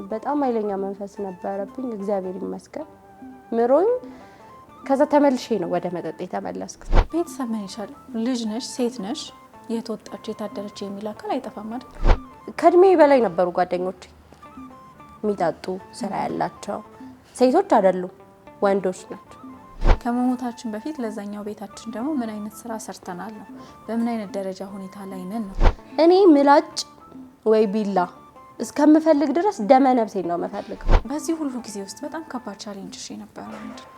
በጣም ኃይለኛ መንፈስ ነበረብኝ። እግዚአብሔር ይመስገን ምሮኝ ከዛ ተመልሼ ነው ወደ መጠጥ የተመለስኩት። ቤተሰብ ምን ይሻል? ልጅ ነሽ፣ ሴት ነሽ፣ የተወጣች የታደረች የሚል አካል አይጠፋም አይደል? ከእድሜ በላይ ነበሩ ጓደኞቼ የሚጠጡ ስራ ያላቸው ሴቶች አይደሉም ወንዶች ናቸው። ከመሞታችን በፊት ለዛኛው ቤታችን ደግሞ ምን አይነት ስራ ሰርተናል ነው? በምን አይነት ደረጃ ሁኔታ ላይ ነን ነው? እኔ ምላጭ ወይ ቢላ እስከምፈልግ ድረስ ደመ ነፍሴን ነው የምፈልገው። በዚህ ሁሉ ጊዜ ውስጥ በጣም ከባድ ቻሌንጅ የነበረው ምንድን ነው?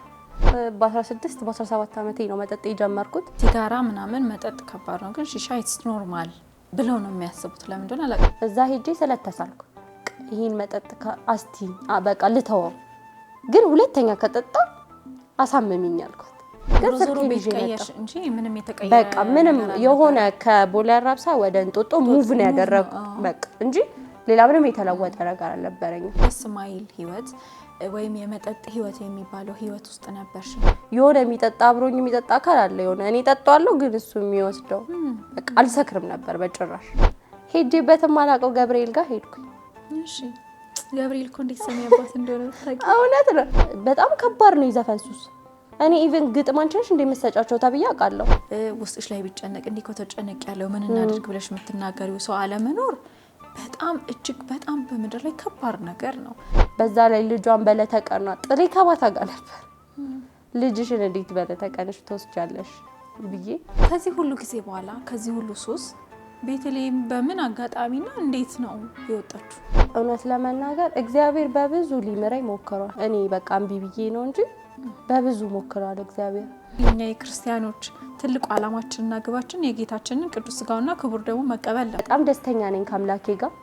በ16 በ17 ዓመቴ ነው መጠጥ የጀመርኩት። ሲጋራ ምናምን መጠጥ ከባድ ነው፣ ግን ሺሻ ኢትስ ኖርማል ብለው ነው የሚያስቡት። ለምንድን ነው አላውቅም። እዛ ሄጄ ስለተሳልኩ ይሄን መጠጥ አስቲ በቃ ልተወው፣ ግን ሁለተኛ ከጠጣ አሳመሚኝ አልኳት። ግን ዞሮ ቢቀየሽ እንጂ ምንም የተቀየረ በቃ ምንም የሆነ ከቦሌ አራብሳ ወደ እንጦጦ ሙቭ ነው ያደረኩ በቃ እንጂ ሌላ ምንም የተለወጠ ነገር አልነበረኝም። ደስ ማይል ህይወት ወይም የመጠጥ ህይወት የሚባለው ህይወት ውስጥ ነበርሽ? የሆነ የሚጠጣ አብሮኝ የሚጠጣ አካል አለ። የሆነ እኔ ጠጣዋለሁ፣ ግን እሱ የሚወስደው በቃ አልሰክርም ነበር በጭራሽ። ሄጄበትም አላውቀው ገብርኤል ጋር ሄድኩኝ። እሺ ገብርኤል እኮ እንዴት ሰሚ አባት እንደሆነ ታውቂ? እውነት ነው። በጣም ከባድ ነው የዘፈን ሱስ። እኔ ኢቭን ግጥም አንቺ ነሽ እንደምትሰጫቸው ተብዬ አውቃለሁ። ውስጥሽ ላይ ቢጨነቅ እንዲህ እኮ ተጨነቅ ያለው ምን እናድርግ ብለሽ የምትናገሪው ሰው አለመኖር በጣም እጅግ በጣም በምድር ላይ ከባድ ነገር ነው። በዛ ላይ ልጇን በለተቀኗ ጥሬ ከባታ ጋር ነበር። ልጅሽን እንዴት በለተቀንሽ ትወስጃለሽ ብዬ ከዚህ ሁሉ ጊዜ በኋላ ከዚህ ሁሉ ሱስ ቤተልሔም በምን አጋጣሚና እንዴት ነው የወጣችሁ? እውነት ለመናገር እግዚአብሔር በብዙ ሊምረኝ ሞክሯል። እኔ በቃ እምቢ ብዬ ነው እንጂ በብዙ ሞክሯል እግዚአብሔር። እኛ የክርስቲያኖች ትልቁ ዓላማችንና ግባችን የጌታችንን ቅዱስ ሥጋውና ክቡር ደግሞ መቀበል ነው። በጣም ደስተኛ ነኝ ከአምላኬ ጋር።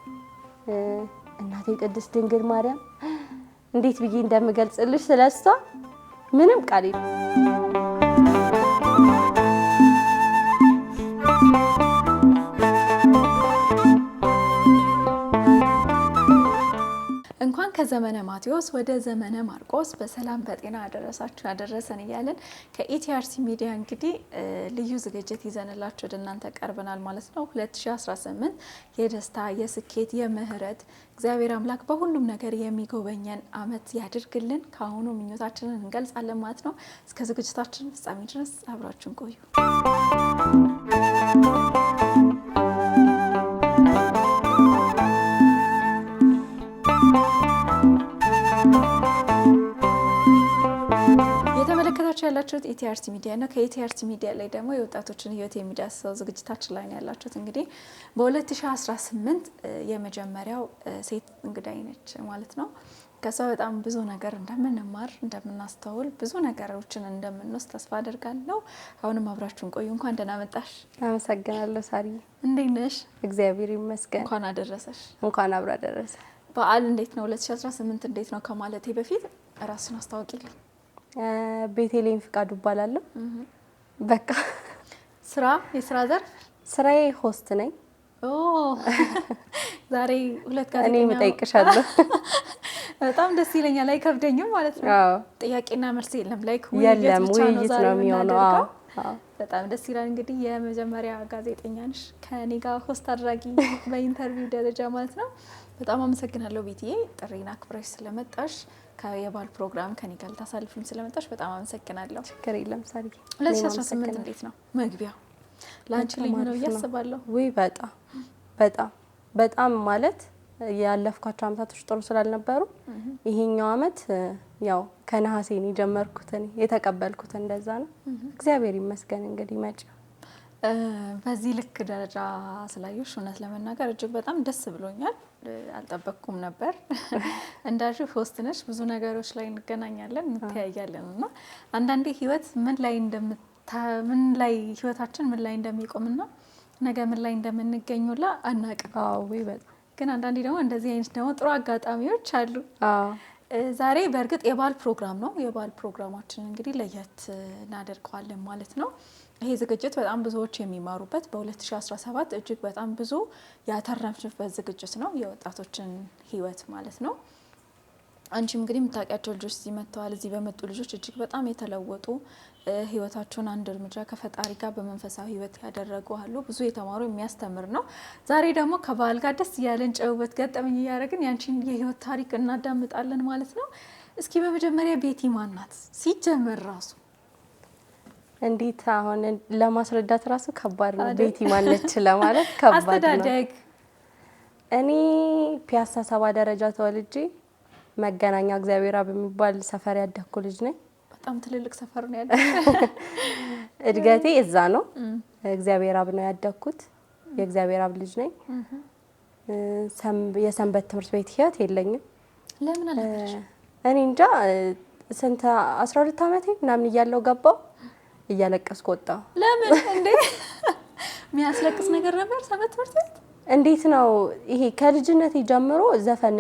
እናቴ ቅድስት ድንግል ማርያም እንዴት ብዬ እንደምገልጽልሽ ስለሷ ምንም ቃል የለም። እንኳን ከዘመነ ማቴዎስ ወደ ዘመነ ማርቆስ በሰላም በጤና አደረሳችሁ አደረሰን እያለን ከኢቲአርሲ ሚዲያ እንግዲህ ልዩ ዝግጅት ይዘንላችሁ ወደ እናንተ ቀርበናል ማለት ነው። 2018 የደስታ የስኬት የምህረት እግዚአብሔር አምላክ በሁሉም ነገር የሚጎበኘን ዓመት ያድርግልን ከአሁኑ ምኞታችንን እንገልጻለን ማለት ነው። እስከ ዝግጅታችን ፍጻሜ ድረስ አብራችሁን ቆዩ። የተመለከታችሁ ያላችሁት ኢቲአርሲ ሚዲያ ነው። ከኢቲአርሲ ሚዲያ ላይ ደግሞ የወጣቶችን ህይወት የሚዳስሰው ዝግጅታችን ላይ ነው ያላችሁት። እንግዲህ በ2018 የመጀመሪያው ሴት እንግዳይ ነች ማለት ነው። ከሷ በጣም ብዙ ነገር እንደምንማር እንደምናስተውል ብዙ ነገሮችን እንደምንወስድ ተስፋ አደርጋለሁ። አሁንም አብራችሁን ቆዩ። እንኳን ደህና መጣሽ። አመሰግናለሁ ሳሪ። እንዴት ነሽ? እግዚአብሔር ይመስገን። እንኳን አደረሰሽ። እንኳን አብራ ደረሰ። በዓል እንዴት ነው? 2018 እንዴት ነው ከማለቴ በፊት ራስን አስታውቂልኝ። ቤተልሔም ፍቃዱ እባላለሁ። በቃ ስራ የስራ ዘርፍ ስራዬ ሆስት ነኝ። ዛሬ ሁለት ጋዜጠኛ እኔ የምጠይቅሻለሁ። በጣም ደስ ይለኛል። አይከብደኝም ማለት ነው። ጥያቄና መልስ የለም። ላይክ ውይይት ነው የሚሆነው። በጣም ደስ ይላል። እንግዲህ የመጀመሪያ ጋዜጠኛ ነሽ ከኔ ጋር ሆስት አድራጊ በኢንተርቪው ደረጃ ማለት ነው። በጣም አመሰግናለሁ ቤትዬ፣ ጥሪና አክብረሽ ስለመጣሽ የባል ፕሮግራም ከኔ ጋር ልታሳልፊኝ ስለመጣሽ በጣም አመሰግናለሁ። ችግር የለም ሳሪ። 2018 እንዴት ነው መግቢያው? ላንቺ ልዩ ነው እያስባለሁ። ወይ በጣም ማለት ያለፍኳቸው አመታቶች ጥሩ ስላልነበሩ ይሄኛው አመት ያው ከነሐሴ ነው የጀመርኩት የተቀበልኩት እንደዛ ነው። እግዚአብሔር ይመስገን። እንግዲህ መጪ በዚህ ልክ ደረጃ ስላየሽ እውነት ለመናገር እጅግ በጣም ደስ ብሎኛል። አልጠበቅኩም ነበር። እንዳልሽው ሆስት ነሽ፣ ብዙ ነገሮች ላይ እንገናኛለን እንተያያለን እና አንዳንዴ ህይወት ምን ላይ ህይወታችን ምን ላይ እንደሚቆምና ነገ ምን ላይ እንደምንገኙላ አናውቅም። ግን አንዳንዴ ደግሞ እንደዚህ አይነት ደግሞ ጥሩ አጋጣሚዎች አሉ። ዛሬ በእርግጥ የባል ፕሮግራም ነው። የባል ፕሮግራማችን እንግዲህ ለየት እናደርገዋለን ማለት ነው። ይሄ ዝግጅት በጣም ብዙዎች የሚማሩበት በ2017 እጅግ በጣም ብዙ ያተረፍንበት ዝግጅት ነው። የወጣቶችን ህይወት ማለት ነው። አንቺም እንግዲህ የምታውቂያቸው ልጆች እዚህ መጥተዋል። እዚህ በመጡ ልጆች እጅግ በጣም የተለወጡ ህይወታቸውን አንድ እርምጃ ከፈጣሪ ጋር በመንፈሳዊ ህይወት ያደረጉ አሉ። ብዙ የተማሩ የሚያስተምር ነው። ዛሬ ደግሞ ከባህል ጋር ደስ እያለን ጨውበት ገጠመኝ እያደረግን ያንቺን የህይወት ታሪክ እናዳምጣለን ማለት ነው። እስኪ በመጀመሪያ ቤቲ ማናት ሲጀመር ራሱ? እንዴት አሁን ለማስረዳት ራሱ ከባድ ነው። ቤቲ ማነች ለማለት ከባድ ነው። አስተዳደግ እኔ ፒያሳ 7 ደረጃ ተወልጄ መገናኛ እግዚአብሔር አብ የሚባል ሰፈር ያደኩ ልጅ ነኝ። በጣም ትልልቅ ሰፈር ነው ያለው። እድገቴ እዛ ነው። እግዚአብሔር አብ ነው ያደኩት። የእግዚአብሔር አብ ልጅ ነኝ። የሰንበት ትምህርት ቤት ህይወት የለኝም። ለምን አለች? እኔ እንጃ ስንት 12 ዓመቴ ምናምን እያለው ገባው እያለቀስኩ ወጣሁ። ለምን እንዴ? የሚያስለቅስ ነገር ነበር ሰንበት ትምህርት ቤት? እንዴት ነው ይሄ? ከልጅነቴ ጀምሮ ዘፈን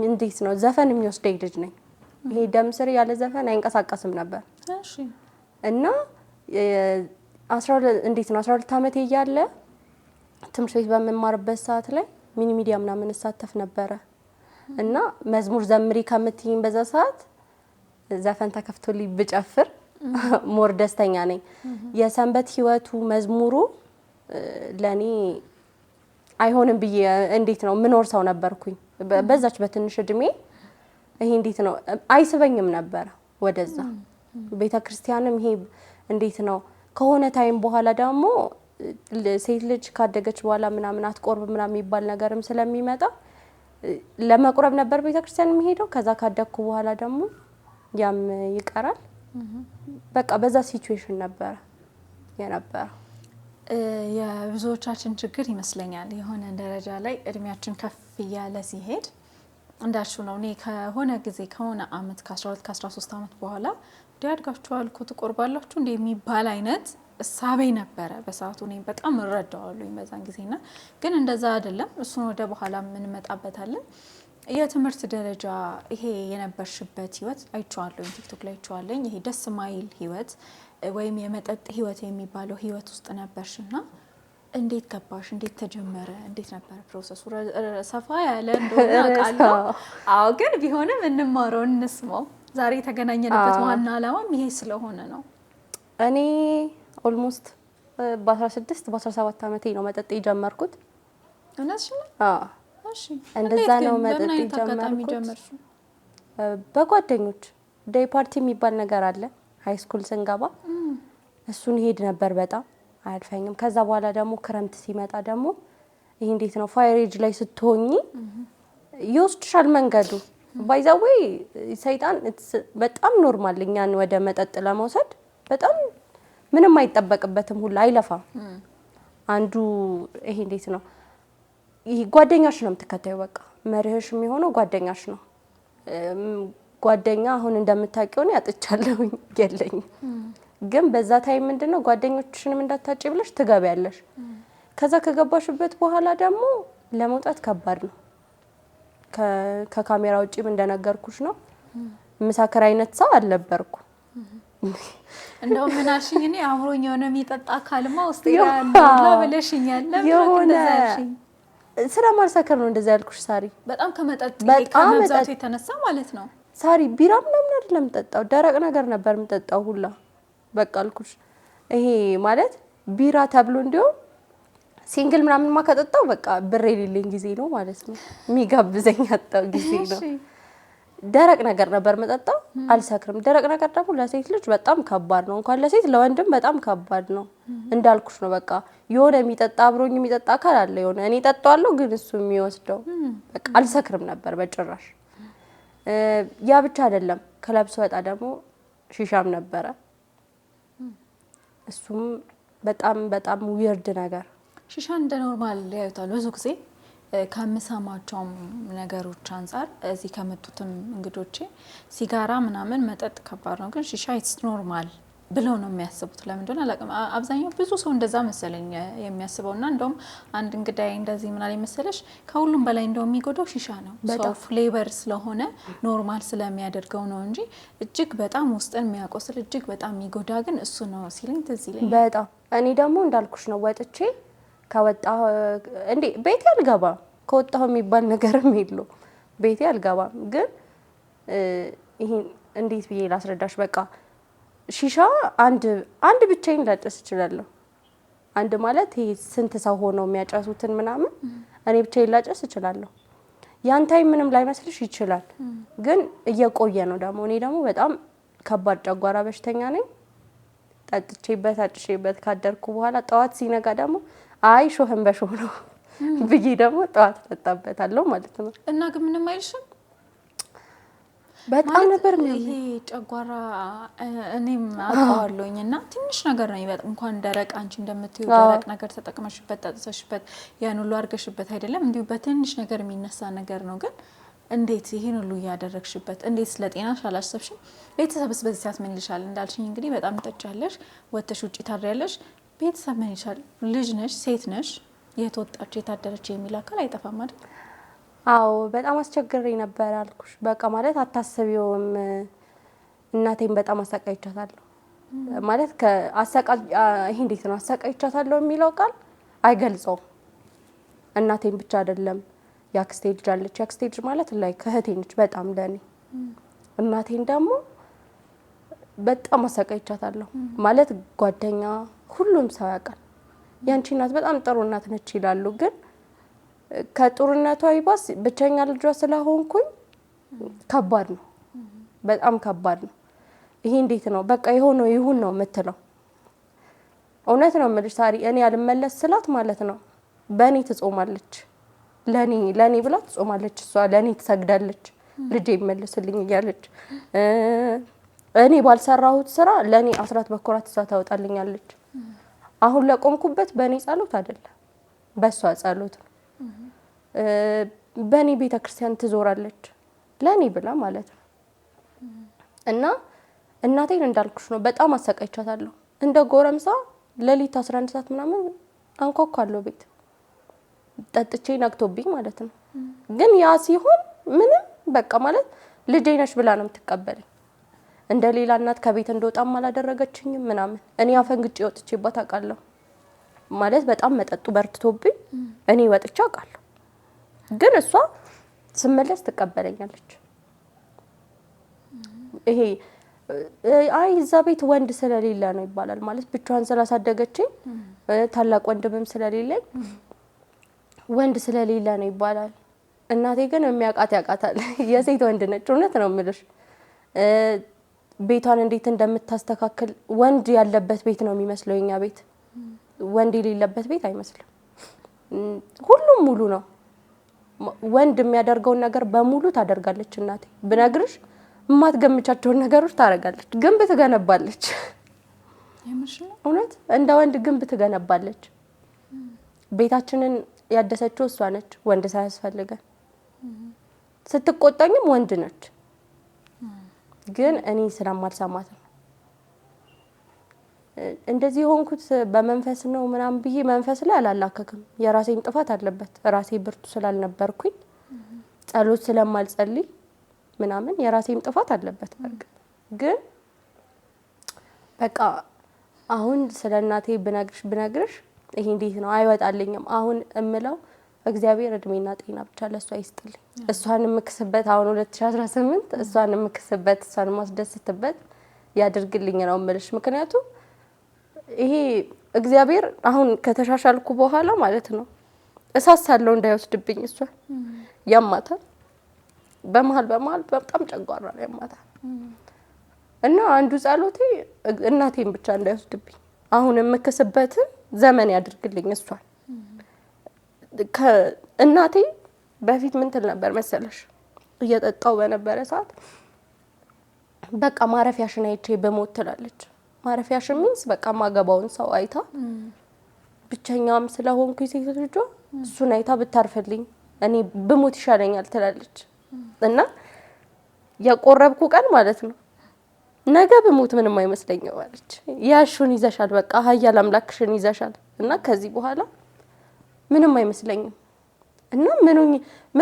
እንዴት ነው ዘፈን የሚወስደኝ ልጅ ነኝ። ይሄ ደም ስር ያለ ዘፈን አይንቀሳቀስም ነበር። እሺ። እና 12 እንዴት ነው 12 ዓመቴ እያለ ትምህርት ቤት በመማርበት ሰዓት ላይ ሚኒ ሚዲያ ምናምን እሳተፍ ነበረ እና መዝሙር ዘምሪ ከምትይኝ በዛ ሰዓት ዘፈን ተከፍቶልኝ ብጨፍር ሞር ደስተኛ ነኝ። የሰንበት ህይወቱ መዝሙሩ ለኔ አይሆንም ብዬ እንዴት ነው ምኖር ሰው ነበርኩኝ። በዛች በትንሽ እድሜ ይሄ እንዴት ነው አይስበኝም ነበር ወደዛ ቤተክርስቲያንም። ይሄ እንዴት ነው ከሆነ ታይም በኋላ ደግሞ ሴት ልጅ ካደገች በኋላ ምናምን አትቆርብ ምናምን የሚባል ነገርም ስለሚመጣ ለመቁረብ ነበር ቤተክርስቲያን የሚሄደው። ከዛ ካደኩ በኋላ ደግሞ ያም ይቀራል። በቃ በዛ ሲቹዌሽን ነበር የነበረው። የብዙዎቻችን ችግር ይመስለኛል የሆነ ደረጃ ላይ እድሜያችን ከፍ እያለ ሲሄድ እንዳልሽው ነው። እኔ ከሆነ ጊዜ ከሆነ አመት ከ12 ከ13 አመት በኋላ ዲያድጋችኋል እኮ ትቆርባላችሁ እንደ የሚባል አይነት እሳቤ ነበረ በሰዓቱ። እኔ በጣም እረዳዋለሁ በዛን ጊዜና ግን እንደዛ አይደለም። እሱን ወደ በኋላ እንመጣበታለን። የትምህርት ደረጃ ይሄ የነበርሽበት ህይወት አይቼዋለሁ፣ ቲክቶክ ላይ አይቼዋለሁ። ይሄ ደስ ማይል ህይወት ወይም የመጠጥ ህይወት የሚባለው ህይወት ውስጥ ነበርሽና እንዴት ገባሽ? እንዴት ተጀመረ? እንዴት ነበር ፕሮሰሱ? ሰፋ ያለ እንደሆነ አውቃለሁ። አዎ፣ ግን ቢሆንም እንማረው እንስማው። ዛሬ የተገናኘንበት ዋና ዓላማም ይሄ ስለሆነ ነው። እኔ ኦልሞስት በ16 በ17 ዓመቴ ነው መጠጥ የጀመርኩት። እነሱ እሺ፣ እንደዛ ነው መጠጥ የጀመርኩት። በጓደኞች ዴይ ፓርቲ የሚባል ነገር አለ ሃይ ስኩል ስንገባ፣ እሱን ሄድ ነበር። በጣም አያልፈኝም። ከዛ በኋላ ደግሞ ክረምት ሲመጣ ደግሞ ይሄ እንዴት ነው ፋይሬጅ ላይ ስትሆኚ ይወስድሻል መንገዱ። ባይዛዌ ሰይጣን በጣም ኖርማል እኛን ወደ መጠጥ ለመውሰድ በጣም ምንም አይጠበቅበትም ሁላ አይለፋም። አንዱ ይሄ እንዴት ነው ይሄ ጓደኛሽ ነው የምትከታዩ። በቃ መርህሽ የሚሆነው ጓደኛሽ ነው። ጓደኛ አሁን እንደምታውቂው ነው ያጥቻለሁ የለኝም። ግን በዛ ታይም ምንድነው ጓደኞችሽንም እንዳታጪ ብለሽ ትገቢያለሽ። ከዛ ከገባሽበት በኋላ ደግሞ ለመውጣት ከባድ ነው። ከካሜራ ውጪም እንደነገርኩሽ ነው ምሳከር አይነት ሰው አልነበርኩ። እንደው ምን አልሽኝ? እኔ አምሮኝ የሆነ የሚጠጣ አካልማ ውስጥ ያለው ብለሽኛል። ለምን እንደዛልሽኝ? ስለማልሰከር ነው እንደዛ ያልኩሽ ሳሪ። በጣም ከመጠጥ ከመብዛቱ የተነሳ ማለት ነው ሳሪ። ቢራ ምናምን አይደለም የምጠጣው፣ ደረቅ ነገር ነበር የምጠጣው ሁላ። በቃ አልኩሽ። ይሄ ማለት ቢራ ተብሎ እንዲያው ሲንግል ምናምን ማከጠጣው በቃ ብር የሌለኝ ጊዜ ነው ማለት ነው። የሚጋብዘኝ አጣው ጊዜ ነው። ደረቅ ነገር ነበር መጠጣው፣ አልሰክርም። ደረቅ ነገር ደግሞ ለሴት ልጅ በጣም ከባድ ነው። እንኳን ለሴት ለወንድም በጣም ከባድ ነው። እንዳልኩሽ ነው በቃ የሆነ የሚጠጣ አብሮኝ የሚጠጣ አካል አለ። የሆነ እኔ ጠጣዋለሁ ግን እሱ የሚወስደው በቃ አልሰክርም ነበር በጭራሽ። ያ ብቻ አይደለም፣ ክለብ ስወጣ ደግሞ ሺሻም ነበረ። እሱም በጣም በጣም ዊርድ ነገር። ሺሻ እንደ ኖርማል ያዩታል ብዙ ጊዜ ከምሰማቸውም ነገሮች አንጻር እዚህ ከመጡትም እንግዶቼ ሲጋራ ምናምን መጠጥ ከባድ ነው፣ ግን ሺሻ ኢትስ ኖርማል ብለው ነው የሚያስቡት። ለምን እንደሆነ አላውቅም። አብዛኛው ብዙ ሰው እንደዛ መሰለኝ የሚያስበውና እንደውም አንድ እንግዳይ እንደዚህ ምን አለኝ መሰለሽ፣ ከሁሉም በላይ እንደውም የሚጎዳው ሺሻ ነው። ሰው ፍሌቨር ስለሆነ ኖርማል ስለሚያደርገው ነው እንጂ እጅግ በጣም ውስጥን የሚያቆስል እጅግ በጣም የሚጎዳ ግን እሱ ነው ሲለኝ ትዝ ይለኛል በጣም። እኔ ደግሞ እንዳልኩሽ ነው ወጥቼ ከወጣሁ እንዴ ቤቴ አልገባም። ከወጣሁ የሚባል ነገርም የለው። ቤቴ አልገባም። ግን ይሄን እንዴት ብዬ ላስረዳሽ? በቃ ሺሻ አንድ ብቻዬን ላጨስ እችላለሁ። አንድ ማለት ይሄ ስንት ሰው ሆነው የሚያጨሱትን ምናምን እኔ ብቻዬን ላጨስ እችላለሁ። ያን ታይም ምንም ላይመስልሽ ይችላል፣ ግን እየቆየ ነው ደግሞ። እኔ ደግሞ በጣም ከባድ ጨጓራ በሽተኛ ነኝ። ጠጥቼበት አጭሼበት ካደርኩ በኋላ ጠዋት ሲነጋ ደግሞ አይ ሾህን በሾህ ነው ብዬ ደግሞ ጠዋት ጠጣበታለሁ ማለት ነው። እና ግን ምንም አይልሽም? በጣም ነበር ይሄ ጨጓራ እኔም አውቀዋለሁኝ እና ትንሽ ነገር ነው ይበጥ እንኳን ደረቅ አንቺ እንደምትዩ ደረቅ ነገር ተጠቅመሽበት ጠጥሰሽበት ያን ሁሉ አርገሽበት አይደለም እንዲሁ በትንሽ ነገር የሚነሳ ነገር ነው። ግን እንዴት ይሄን ሁሉ ያደረግሽበት እንዴት ስለጤናሽ አላሰብሽም? ቤተሰብስ በዚህ ሰዓት ምን ይልሻል? እንዳልሽኝ እንግዲህ በጣም ጠጫለሽ፣ ወተሽ ውጪ ታድሪያለሽ። ቤተሰብ ምን ይልሻል? ልጅ ነሽ፣ ሴት ነሽ፣ የተወጣች የታደረች የሚል አካል አይጠፋም አይደል? አዎ በጣም አስቸግሬ ነበር አልኩሽ። በቃ ማለት አታስቢውም። እናቴን በጣም አሰቃይቻታለሁ ማለት ይሄ እንዴት ነው አሰቃይቻታለሁ የሚለው ቃል አይገልጸውም። እናቴን ብቻ አይደለም ያክስቴ ልጅ አለች። ያክስቴ ልጅ ማለት ላይ ከእህቴ ነች በጣም ለኔ። እናቴን ደግሞ በጣም አሰቃይቻታለሁ ማለት ጓደኛ፣ ሁሉም ሰው ያውቃል። ያንቺ እናት በጣም ጥሩ እናት ነች ይላሉ፣ ግን ከጥሩነቷ ይባስ ብቸኛ ልጇ ስለሆንኩኝ ከባድ ነው፣ በጣም ከባድ ነው። ይሄ እንዴት ነው በቃ የሆነው ይሁን ነው የምትለው። እውነት ነው የምልሽ ሳሪ፣ እኔ ያልመለስ ስላት ማለት ነው በእኔ ትጾማለች፣ ለኔ ብላ ትጾማለች። እሷ ለኔ ትሰግዳለች፣ ልጄ ይመለስልኝ እያለች። እኔ ባልሰራሁት ስራ ለኔ አስራት በኩራት እሷ ታወጣልኛለች። አሁን ለቆምኩበት በእኔ ጸሎት አይደለም በእሷ ጸሎት ነው። በእኔ ቤተክርስቲያን ትዞራለች ለኔ ብላ ማለት ነው። እና እናቴን እንዳልኩሽ ነው በጣም አሰቃይቻታለሁ። እንደ ጎረምሳ ሌሊት 11 ሰዓት ምናምን አንኳኳለሁ ቤት ጠጥቼ ነግቶብኝ ማለት ነው። ግን ያ ሲሆን ምንም በቃ ማለት ልጄ ነሽ ብላ ነው የምትቀበለኝ። እንደ ሌላ እናት ከቤት እንደወጣም አላደረገችኝም ምናምን። እኔ አፈንግጬ ወጥቼባት አውቃለሁ ማለት በጣም መጠጡ በርትቶብኝ እኔ ወጥቼ አውቃለሁ። ግን እሷ ስመለስ ትቀበለኛለች። ይሄ አይ እዛ ቤት ወንድ ስለሌለ ነው ይባላል። ማለት ብቻዋን ስላሳደገችኝ ታላቅ ወንድምም ስለሌለኝ ወንድ ስለሌለ ነው ይባላል። እናቴ ግን የሚያውቃት ያውቃታል። የሴት ወንድ ነች። እውነት ነው የምልሽ። ቤቷን እንዴት እንደምታስተካክል ወንድ ያለበት ቤት ነው የሚመስለው የኛ ቤት። ወንድ የሌለበት ቤት አይመስልም። ሁሉም ሙሉ ነው። ወንድ የሚያደርገውን ነገር በሙሉ ታደርጋለች እናቴ። ብነግርሽ የማትገምቻቸውን ነገሮች ታደርጋለች። ግንብ ትገነባለች። እውነት እንደ ወንድ ግንብ ትገነባለች። ቤታችንን ያደሰችው እሷ ነች፣ ወንድ ሳያስፈልገን። ስትቆጣኝም ወንድ ነች፣ ግን እኔ ስለማልሰማት ነው እንደዚህ ሆንኩት። በመንፈስ ነው ምናምን ብዬ መንፈስ ላይ አላላከክም። የራሴን ጥፋት አለበት። ራሴ ብርቱ ስላልነበርኩኝ ጸሎት ስለማልጸልይ ምናምን የራሴን ጥፋት አለበት። በርግጥ ግን በቃ አሁን ስለ እናቴ ብነግርሽ ይሄ እንዴት ነው አይወጣልኝም። አሁን እምለው እግዚአብሔር እድሜና ጤና ብቻ ለሷ ይስጥልኝ። እሷን የምክስበት አሁን 2018 እሷን የምክስበት እሷን ማስደስትበት ያድርግልኝ ነው እምልሽ። ምክንያቱም ይሄ እግዚአብሔር አሁን ከተሻሻልኩ በኋላ ማለት ነው እሳሳለሁ እንዳይወስድብኝ። እሷ ያማታል፣ በመሀል በጣም ጨጓራ ነው ያማታል። እና አንዱ ጸሎቴ እናቴን ብቻ እንዳይወስድብኝ አሁን የምክስበትን ዘመን ያድርግልኝ። እሷን እናቴ በፊት ምን ትል ነበር መሰለሽ? እየጠጣው በነበረ ሰዓት በቃ ማረፊያሽን አይቼ በሞት ትላለች። ማረፊያሽን ሚንስ በቃ ማገባውን ሰው አይታ ብቸኛም ስለሆንኩ ሴት ልጇ እሱን አይታ ብታርፈልኝ እኔ በሞት ይሻለኛል ትላለች። እና የቆረብኩ ቀን ማለት ነው ነገ በሞት ምንም አይመስለኝም አለች። ያሹን ይዘሻል፣ በቃ ኃያል አምላክሽን ይዘሻል እና ከዚህ በኋላ ምንም አይመስለኝም። እና ምን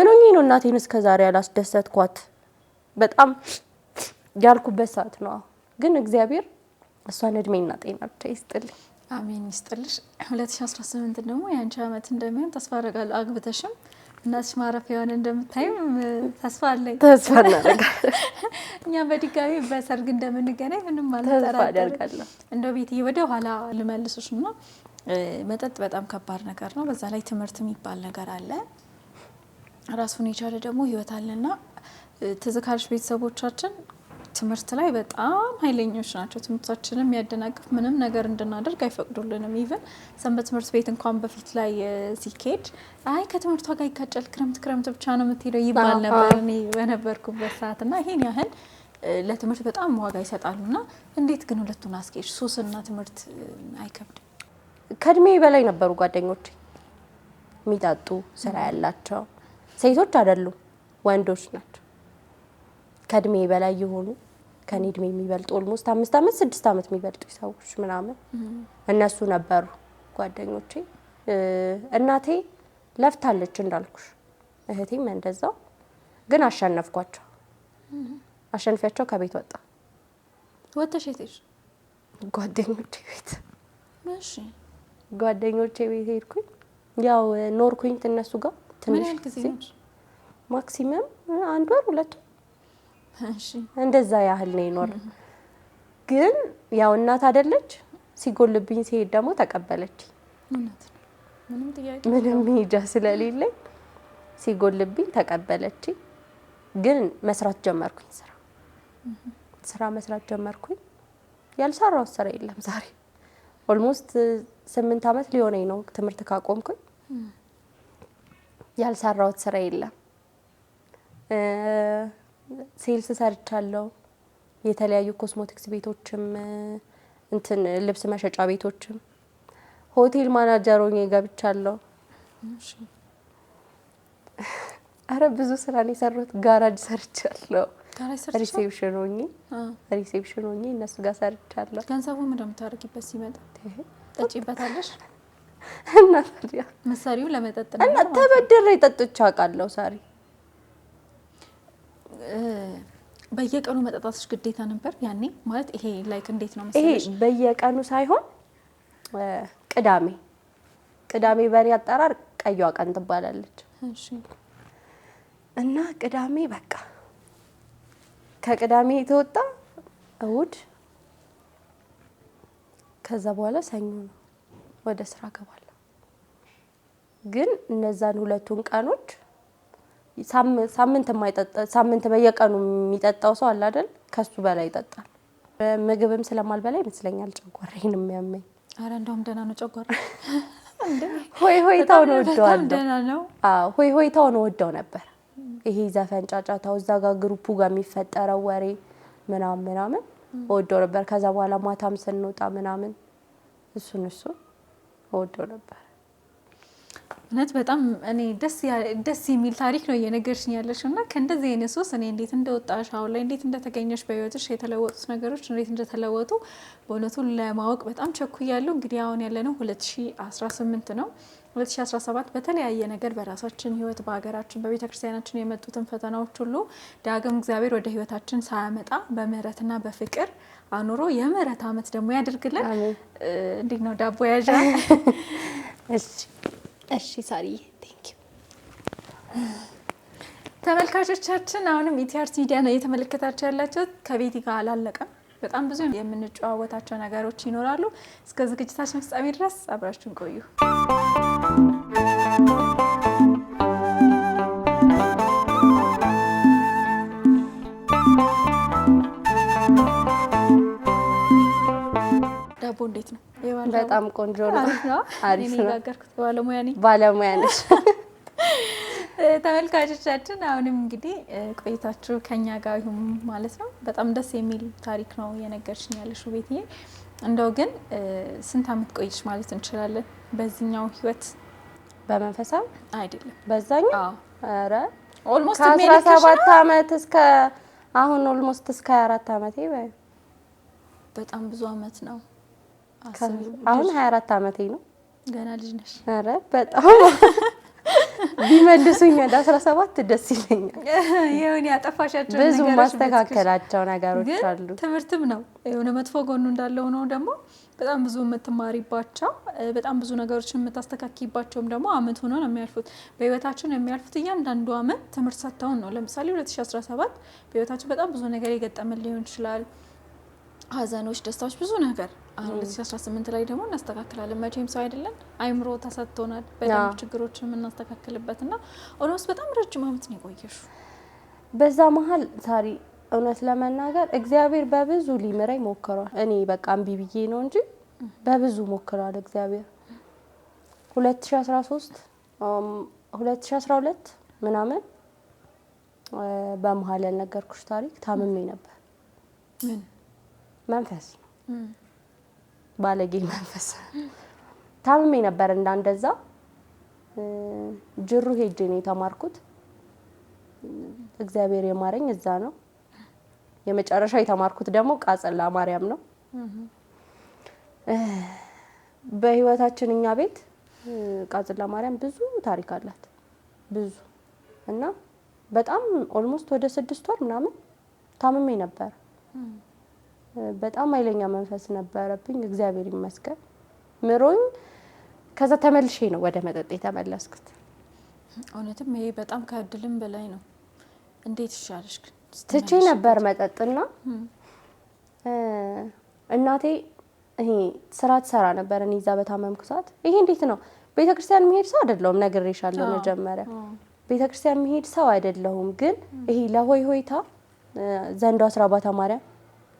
ሆኜ ነው እናቴን እስከ ዛሬ ያላስደሰትኳት በጣም ያልኩበት ሰዓት ነው። ግን እግዚአብሔር እሷን እድሜና ጤና ብቻ ይስጥልኝ። አሜን ይስጥልሽ። 2018 ደግሞ የአንቺ አመት እንደሚሆን ተስፋ አደርጋለሁ። አግብተሽም እናትሽ ማረፊያውን እንደምታይም ተስፋ አለኝ። ተስፋ እናደርጋለን። እኛ በድጋሚ በሰርግ እንደምንገናኝ ምንም ተስፋ አደርጋለሁ። እንደው ቤትዬ ወደ ኋላ ልመልስሽ እና መጠጥ በጣም ከባድ ነገር ነው። በዛ ላይ ትምህርት የሚባል ነገር አለ፣ ራሱን የቻለ ደግሞ ህይወት አለና ትዝ ካልሽ ቤተሰቦቻችን ትምህርት ላይ በጣም ኃይለኞች ናቸው። ትምህርታችንን የሚያደናቅፍ ምንም ነገር እንድናደርግ አይፈቅዱልንም። ኢቨን ሰንበት ትምህርት ቤት እንኳን በፊት ላይ ሲኬድ አይ ከትምህርቷ ጋር ይጋጫል፣ ክረምት ብቻ ነው የምትሄደው ይባል ነበር እኔ በነበርኩበት ሰዓት እና ይሄን ያህል ለትምህርት በጣም ዋጋ ይሰጣሉና እንዴት ግን ሁለቱን አስኬድ? ሱስና ትምህርት አይከብድም? ከእድሜ በላይ ነበሩ ጓደኞቼ የሚጠጡ ስራ ያላቸው ሴቶች አይደሉም ወንዶች ናቸው። ከእድሜ በላይ የሆኑ ከኔ እድሜ የሚበልጡ ኦልሞስት 5 አመት 6 አመት የሚበልጡ ሰዎች ምናምን እነሱ ነበሩ ጓደኞቼ። እናቴ ለፍታለች እንዳልኩሽ፣ እህቴም እንደዛው። ግን አሸነፍኳቸው። አሸንፊያቸው ከቤት ወጣ። ወጥተሽ የት ሄድሽ? ጓደኞቼ ቤት። እሺ ጓደኞቼ ቤት ሄድኩኝ። ያው ኖርኩኝ እነሱ ጋር ትንሽ ጊዜ ማክሲመም 1 ወር 2 ወር እንደዛ ያህል ነው ይኖር። ግን ያው እናት አይደለች፣ ሲጎልብኝ ሲሄድ ደግሞ ተቀበለች። ምንም ሂጃ ስለሌለኝ ሲጎልብኝ ተቀበለች። ግን መስራት ጀመርኩኝ፣ ስራ መስራት ጀመርኩኝ። ያልሰራው ስራ የለም ዛሬ ኦልሞስት 8 አመት ሊሆነኝ ነው ትምህርት ካቆምኩኝ። ያልሰራው ስራ የለም። ሴልስ ሰርቻለሁ። የተለያዩ ኮስሞቲክስ ቤቶችም እንትን ልብስ መሸጫ ቤቶችም ሆቴል ማናጀር ሆኜ ገብቻለሁ። አረ ብዙ ስራ ነው የሰራሁት። ጋራጅ ሰርቻለሁ። ሪሴፕሽን ሆኜ እነሱ ጋር ሰርቻለሁ። ገንዘቡ ምን እንደምታደርጊበት ሲመጣ ጠጪበታለሽ? እና ታዲያ መሳሪያው ለመጠጥ ነው። እና ተበድሬ ጠጥቼ አውቃለሁ። ሳሪ በየቀኑ መጠጣትሽ ግዴታ ነበር ያኔ? ማለት ይሄ ላይክ እንዴት ነው መሰለሽ? ይሄ በየቀኑ ሳይሆን ቅዳሜ በሬ አጠራር ቀይዋ ቀን ትባላለች። እሺ። እና ቅዳሜ በቃ ከቅዳሜ የተወጣ እሁድ፣ ከዛ በኋላ ሰኞ ነው ወደ ስራ ገባለሁ። ግን እነዛን ሁለቱን ቀኖች ሳምንት በየቀኑ የሚጠጣው ሰው አለ አይደል? ከሱ በላይ ይጠጣል። ምግብም ስለማልበላ ይመስለኛል ጨጓራዬን የሚያመኝ። አረ እንደውም ደህና ነው ጨጓራ። ሆይታውን ወደዋለሁ። ደህና ነው። አዎ ሆይታውን ወደው ነበር። ይሄ ዘፈን ጫጫታው፣ እዛ ጋር ግሩፑ ጋር የሚፈጠረው ወሬ ምናምን ወደው ነበር። ከዛ በኋላ ማታም ስንወጣ ምናምን እሱን ወደው ነበር። እውነት በጣም እኔ ደስ የሚል ታሪክ ነው እየነገርሽኝ ያለሽው እና ከእንደዚህ አይነት ሱስ እኔ እንዴት እንደወጣሽ አሁን ላይ እንዴት እንደተገኘሽ በህይወትሽ የተለወጡት ነገሮች እንዴት እንደተለወጡ በእውነቱ ለማወቅ በጣም ቸኩያለሁ። እንግዲህ አሁን ያለነው 2018 ነው። 2017 በተለያየ ነገር በራሳችን ህይወት በሀገራችን በቤተክርስቲያናችን የመጡትን ፈተናዎች ሁሉ ዳግም እግዚአብሔር ወደ ህይወታችን ሳያመጣ በምህረትና በፍቅር አኑሮ የምህረት አመት ደግሞ ያድርግልን። እንዴት ነው ዳቦ ያዣ? እሺ ሳሪ ቴንክ ዩ። ተመልካቾቻችን አሁንም ኢቲአርት ሚዲያ ነው እየተመለከታችሁ ያላችሁት። ከቤቲ ጋር አላለቀም። በጣም ብዙ የምንጨዋወታቸው ነገሮች ይኖራሉ። እስከ ዝግጅታችን ፍጻሜ ድረስ አብራችሁን ቆዩ። ዳቦ እንዴት ነው? በጣም ቆንጆ ነው። አሪፍ ነው። ባለሙያ ነሽ። ተመልካቾቻችን አሁንም እንግዲህ ቆይታችሁ ከኛ ጋር ይሁን ማለት ነው። በጣም ደስ የሚል ታሪክ ነው የነገርሽኝ ያለሽው ቤትዬ። እንደው ግን ስንት አመት ቆይሽ ማለት እንችላለን በዚህኛው ህይወት? በመንፈሳዊ አይደለም በዛኛው? አረ ኦልሞስት ከ17 አመት እስከ አሁን ኦልሞስት እስከ 24 አመቴ በጣም ብዙ አመት ነው። አሁን 24 አመቴ ነው። ገና ልጅ ነሽ። አረ በጣም ቢመልሱኝ ወደ 17 ደስ ይለኛል። የሆነ ያጠፋሻቸው ብዙ ነገሮች ማስተካከላቸው ነገሮች ግን አሉ። ትምህርትም ነው የሆነ መጥፎ ጎኑ እንዳለው ነው ደግሞ በጣም ብዙ የምትማሪባቸው በጣም ብዙ ነገሮችን የምታስተካክይባቸውም ደግሞ አመት ሆኖ ነው የሚያልፉት። በህይወታችን የሚያልፉት እያንዳንዱ አመት ትምህርት ሰጥተውን ነው። ለምሳሌ 2017 በህይወታችን በጣም ብዙ ነገር የገጠመን ሊሆን ይችላል። ሀዘኖች፣ ደስታዎች፣ ብዙ ነገር። አሁን 2018 ላይ ደግሞ እናስተካክላለን። መቼም ሰው አይደለን፣ አይምሮ ተሰጥቶናል በጣም ችግሮችን የምናስተካክልበትና ኦልሞስት በጣም ረጅም አመት ነው የቆየሽው። በዛ መሀል ሳሪ እውነት ለመናገር እግዚአብሔር በብዙ ሊምረኝ ሞክሯል። እኔ በቃ እምቢ ብዬ ነው እንጂ በብዙ ሞክሯል እግዚአብሔር። 2013 2012 ምናምን በመሀል ያልነገርኩሽ ታሪክ ታምሜ ነበር። ምን መንፈስ ባለጌ መንፈስ ታምሜ ነበር። እንደዛ ጅሩ ሄጄ ነው የተማርኩት። እግዚአብሔር የማረኝ እዛ ነው። የመጨረሻ የተማርኩት ደግሞ ቃጸላ ማርያም ነው። በህይወታችን እኛ ቤት ቃጸላ ማርያም ብዙ ታሪክ አላት ብዙ እና በጣም ኦልሞስት ወደ 6 ወር ምናምን ታምሜ ነበር። በጣም ኃይለኛ መንፈስ ነበረብኝ። እግዚአብሔር ይመስገን ምሮኝ ከዛ ተመልሼ ነው ወደ መጠጥ የተመለስኩት። እውነትም ይሄ በጣም ከእድልም በላይ ነው። እንዴት ይሻልሽ? ትቼ ነበር መጠጥና እናቴ ይሄ ስራ ትሰራ ነበር። እኔ እዛ በታመምኩ ሰዓት ይሄ እንዴት ነው ቤተክርስቲያን መሄድ ሰው አይደለሁም፣ ነግሬሻለሁ መጀመሪያ። ቤተክርስቲያን መሄድ ሰው አይደለሁም፣ ግን ይሄ ለሆይ ሆይታ ዘንዶ አስራባታ ማርያም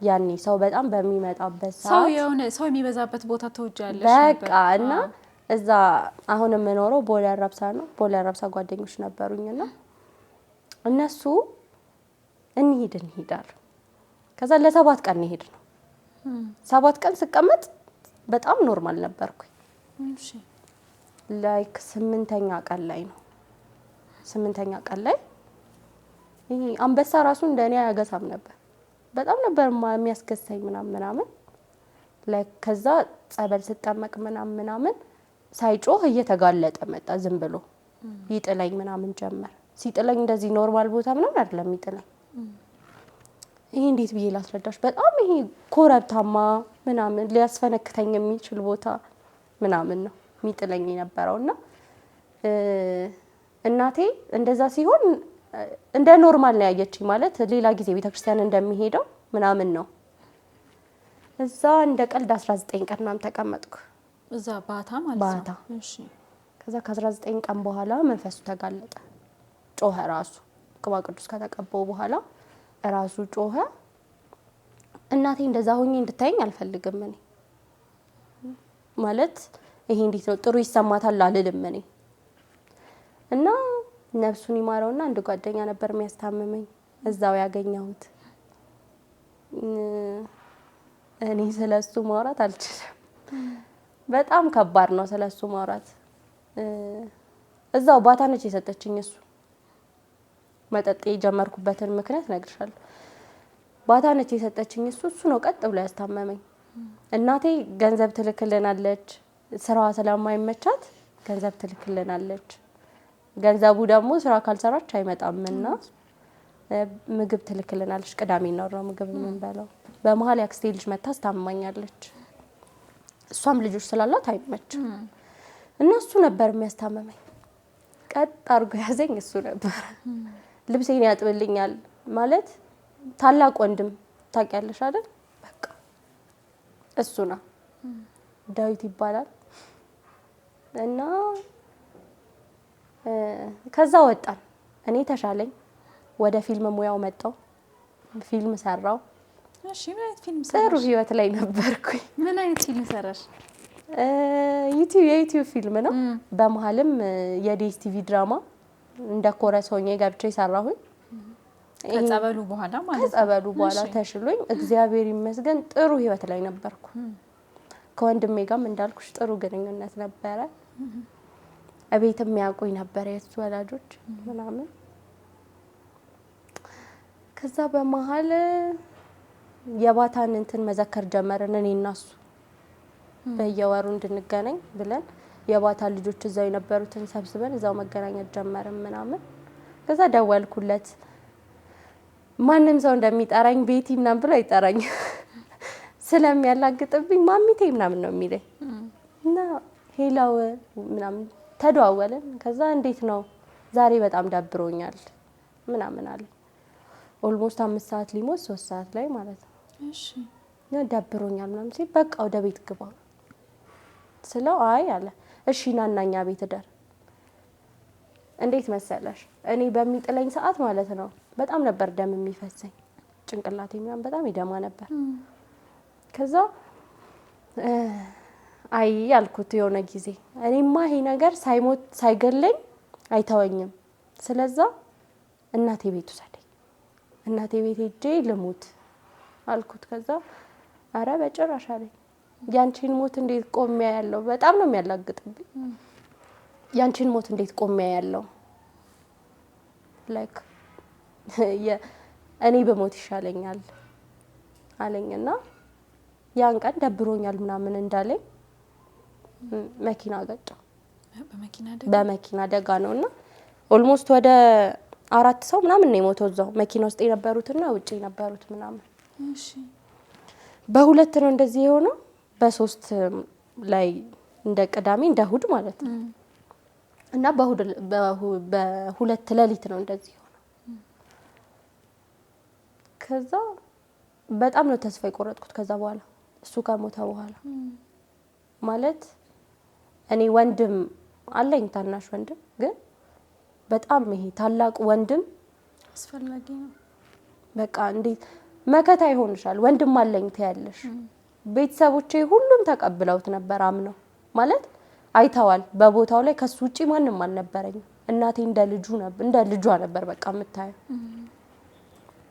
ያኔ ሰው በጣም በሚመጣበት ሰዓት ሰው የሆነ ሰው የሚበዛበት ቦታ ተወጃለሽ ነበር። በቃ እና እዛ አሁን የምኖረው ቦሌ አራብሳ ነው። ቦሌ አራብሳ ጓደኞች ነበሩኝና እነሱ እንሂዳለን። ከዛ ለ7 ቀን እንሂድ ነው። 7 ቀን ስቀመጥ በጣም ኖርማል ነበርኩኝ። እሺ ላይክ 8ኛ ቀን ላይ ነው 8ኛ ቀን ላይ ይሄ አንበሳ ራሱ እንደኔ አያገሳም ነበር። በጣም ነበር የሚያስገሳኝ ምናምን ላይክ ከዛ ጸበል ስጠመቅ ምናምን ሳይጮህ እየተጋለጠ መጣ። ዝም ብሎ ይጥለኝ ምናምን ጀመር። ሲጥለኝ እንደዚህ ኖርማል ቦታ ምናምን አይደለም ይጥለኝ። ይሄ እንዴት ብዬ ላስረዳሽ? በጣም ይሄ ኮረብታማ ምናምን ሊያስፈነክተኝ የሚችል ቦታ ምናምን ነው የሚጥለኝ የነበረውና እናቴ እንደዛ ሲሆን እንደ ኖርማል ነው ያየችኝ። ማለት ሌላ ጊዜ ቤተክርስቲያን እንደሚሄደው ምናምን ነው። እዛ እንደ ቀልድ 19 ቀን ምናምን ተቀመጥኩ እዛ ባታ ማለት ነው። ባታ። እሺ ከዛ ከ19 ቀን በኋላ መንፈሱ ተጋለጠ። ጮኸ ራሱ ቅባ ቅዱስ ከተቀበው በኋላ ራሱ ጮኸ። እናቴ እንደዛ ሆኜ እንድታየኝ አልፈልግም እኔ ማለት ይሄ እንዴት ነው ጥሩ ይሰማታል አልልም እኔ እና ነፍሱን ይማረውና አንድ ጓደኛ ነበር የሚያስታምመኝ እዛው ያገኘሁት። እኔ ስለሱ ማውራት አልችልም። በጣም ከባድ ነው ስለሱ ማውራት። እዛው ባታ ነች የሰጠችኝ። እሱ መጠጥ የጀመርኩበትን ምክንያት ነግርሻለሁ። ባታ ነች የሰጠችኝ። እሱ ነው ቀጥ ብሎ ያስታመመኝ። እናቴ ገንዘብ ትልክልናለች፣ ስራዋ ስለማይመቻት ገንዘብ ትልክልናለች። ገንዘቡ ደግሞ ስራ ካልሰራች አይመጣምና ምግብ ትልክልናለች። ቅዳሜና እሁድ ነው ምግብ የምንበላው። በመሀል ያክስቴ ልጅ መታ አስታምማኛለች። እሷም ልጆች ስላላት አይመችም እና እሱ ነበር የሚያስታምመኝ። ቀጥ አድርጎ ያዘኝ እሱ ነበር። ልብሴን ያጥብልኛል። ማለት ታላቅ ወንድም ታውቂያለሽ አይደል? በቃ እሱ ነው። ዳዊት ይባላል እና ከዛ ወጣን። እኔ ተሻለኝ። ወደ ፊልም ሙያው መጣው። ፊልም ሰራው። እሺ ምን አይነት ፊልም ሰራሽ? ጥሩ ህይወት ላይ ነበርኩኝ። ምን አይነት ፊልም ሰራሽ? የዩቲዩብ ፊልም ነው። በመሀልም የዲኤስቲቪ ድራማ እንደ ኮረስ ሆኜ ገብቼ ሰራሁኝ። ከጸበሉ በኋላ ማለት ነው። ከጸበሉ በኋላ ተሽሎኝ እግዚአብሔር ይመስገን ጥሩ ህይወት ላይ ነበርኩ። ከወንድሜ ጋርም እንዳልኩሽ ጥሩ ግንኙነት ነበረ። እቤትም ያውቁኝ ነበር የሱ ወላጆች ምናምን። ከዛ በመሀል የባታን እንትን መዘከር ጀመርን እኔ እና እሱ በየወሩ እንድንገናኝ ብለን የባታ ልጆች እዛው የነበሩትን ሰብስበን እዛው መገናኘት ጀመርን ምናምን። ከዛ ደወልኩለት። ማንም ሰው እንደሚጠራኝ ቤቲ ምናምን ብሎ አይጠራኝ ስለሚያላግጥብኝ ማሚቴ ምናምን ነው የሚለኝ። እና ሄላው ምናምን ተደዋወልን። ከዛ እንዴት ነው ዛሬ በጣም ደብሮኛል ምናምን አለ። ኦልሞስት 5 ሰዓት ሊሞት 3 ሰዓት ላይ ማለት ነው። እሺ ደብሮኛል ምናምን ሲል በቃ ወደ ቤት ግባ ስለው አይ አለ እሺ ናናኛ ቤት ደር። እንዴት መሰለሽ እኔ በሚጥለኝ ሰዓት ማለት ነው በጣም ነበር ደም የሚፈሰኝ ጭንቅላቴ ምናምን በጣም ይደማ ነበር። ከዛ አይ ያልኩት የሆነ ጊዜ እኔማ ይሄ ነገር ሳይሞት ሳይገለኝ አይተወኝም። ስለዛ እናቴ ቤት ውሰደኝ እናቴ ቤት ሄጄ ልሙት አልኩት። ከዛ አረ በጭራሽ አለኝ። ያንቺን ሞት እንዴት ቆሚያ ያለው በጣም ነው የሚያላግጥብኝ። ያንቺን ሞት እንዴት ቆሚያ ያለው ላይክ እኔ በሞት ይሻለኛል አለኝና ያን ቀን ደብሮኛል ምናምን እንዳለኝ መኪና ገጨው። በመኪና አደጋ ነውና ኦልሞስት ወደ 4 ሰው ምናምን ነው የሞተው እዛው መኪና ውስጥ የነበሩትና ውጪ የነበሩት ምናምን። እሺ በሁለት ነው እንደዚህ የሆነው። በ3 ላይ እንደ ቅዳሜ እንደ እሁድ ማለት ነው። እና በሁለት ሌሊት ነው እንደዚህ የሆነው። ከዛ በጣም ነው ተስፋ የቆረጥኩት ከዛ በኋላ እሱ ከሞተ በኋላ ማለት እኔ ወንድም አለኝ ታናሽ ወንድም ግን በጣም ይሄ ታላቅ ወንድም አስፈላጊ ነው። በቃ እንዴት መከታ ይሆንሻል ወንድም አለኝ ትያለሽ። ቤተሰቦቼ ሁሉም ተቀብለውት ነበር አምነው ማለት አይተዋል። በቦታው ላይ ከሱ ውጪ ማንም አልነበረኝ። እናቴ እንደ ልጇ ነበር በቃ የምታየው።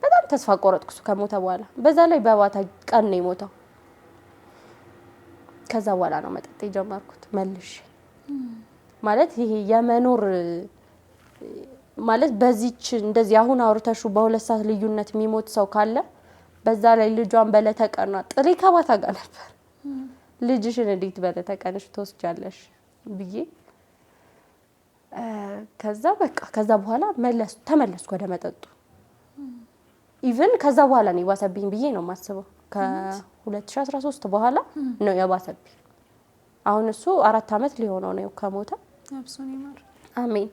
በጣም ተስፋ ቆረጥኩ እሱ ከሞተ በኋላ። በዛ ላይ በባታ ቀን ነው የሞተው። ከዛ በኋላ ነው መጠጥ የጀመርኩት መልሼ ማለት ይሄ የመኖር ማለት በዚች እንደዚህ አሁን አውርተሹ በ2 ሰዓት ልዩነት የሚሞት ሰው ካለ በዛ ላይ ልጇን በለተቀና ጥሪ ከባታ ጋር ነበር። ልጅሽን እንዴት በለተቀንሽ ተወስጃለሽ ብዬ ከዛ በቃ ከዛ በኋላ ተመለስኩ ወደ መጠጡ። ኢቭን ከዛ በኋላ ነው የባሰብኝ ብዬ ነው የማስበው። ከ2013 በኋላ ነው የባሰብኝ። አሁን እሱ 4 አመት ሊሆነው ነው ከሞተ። ነፍሱን ይማር አሜን።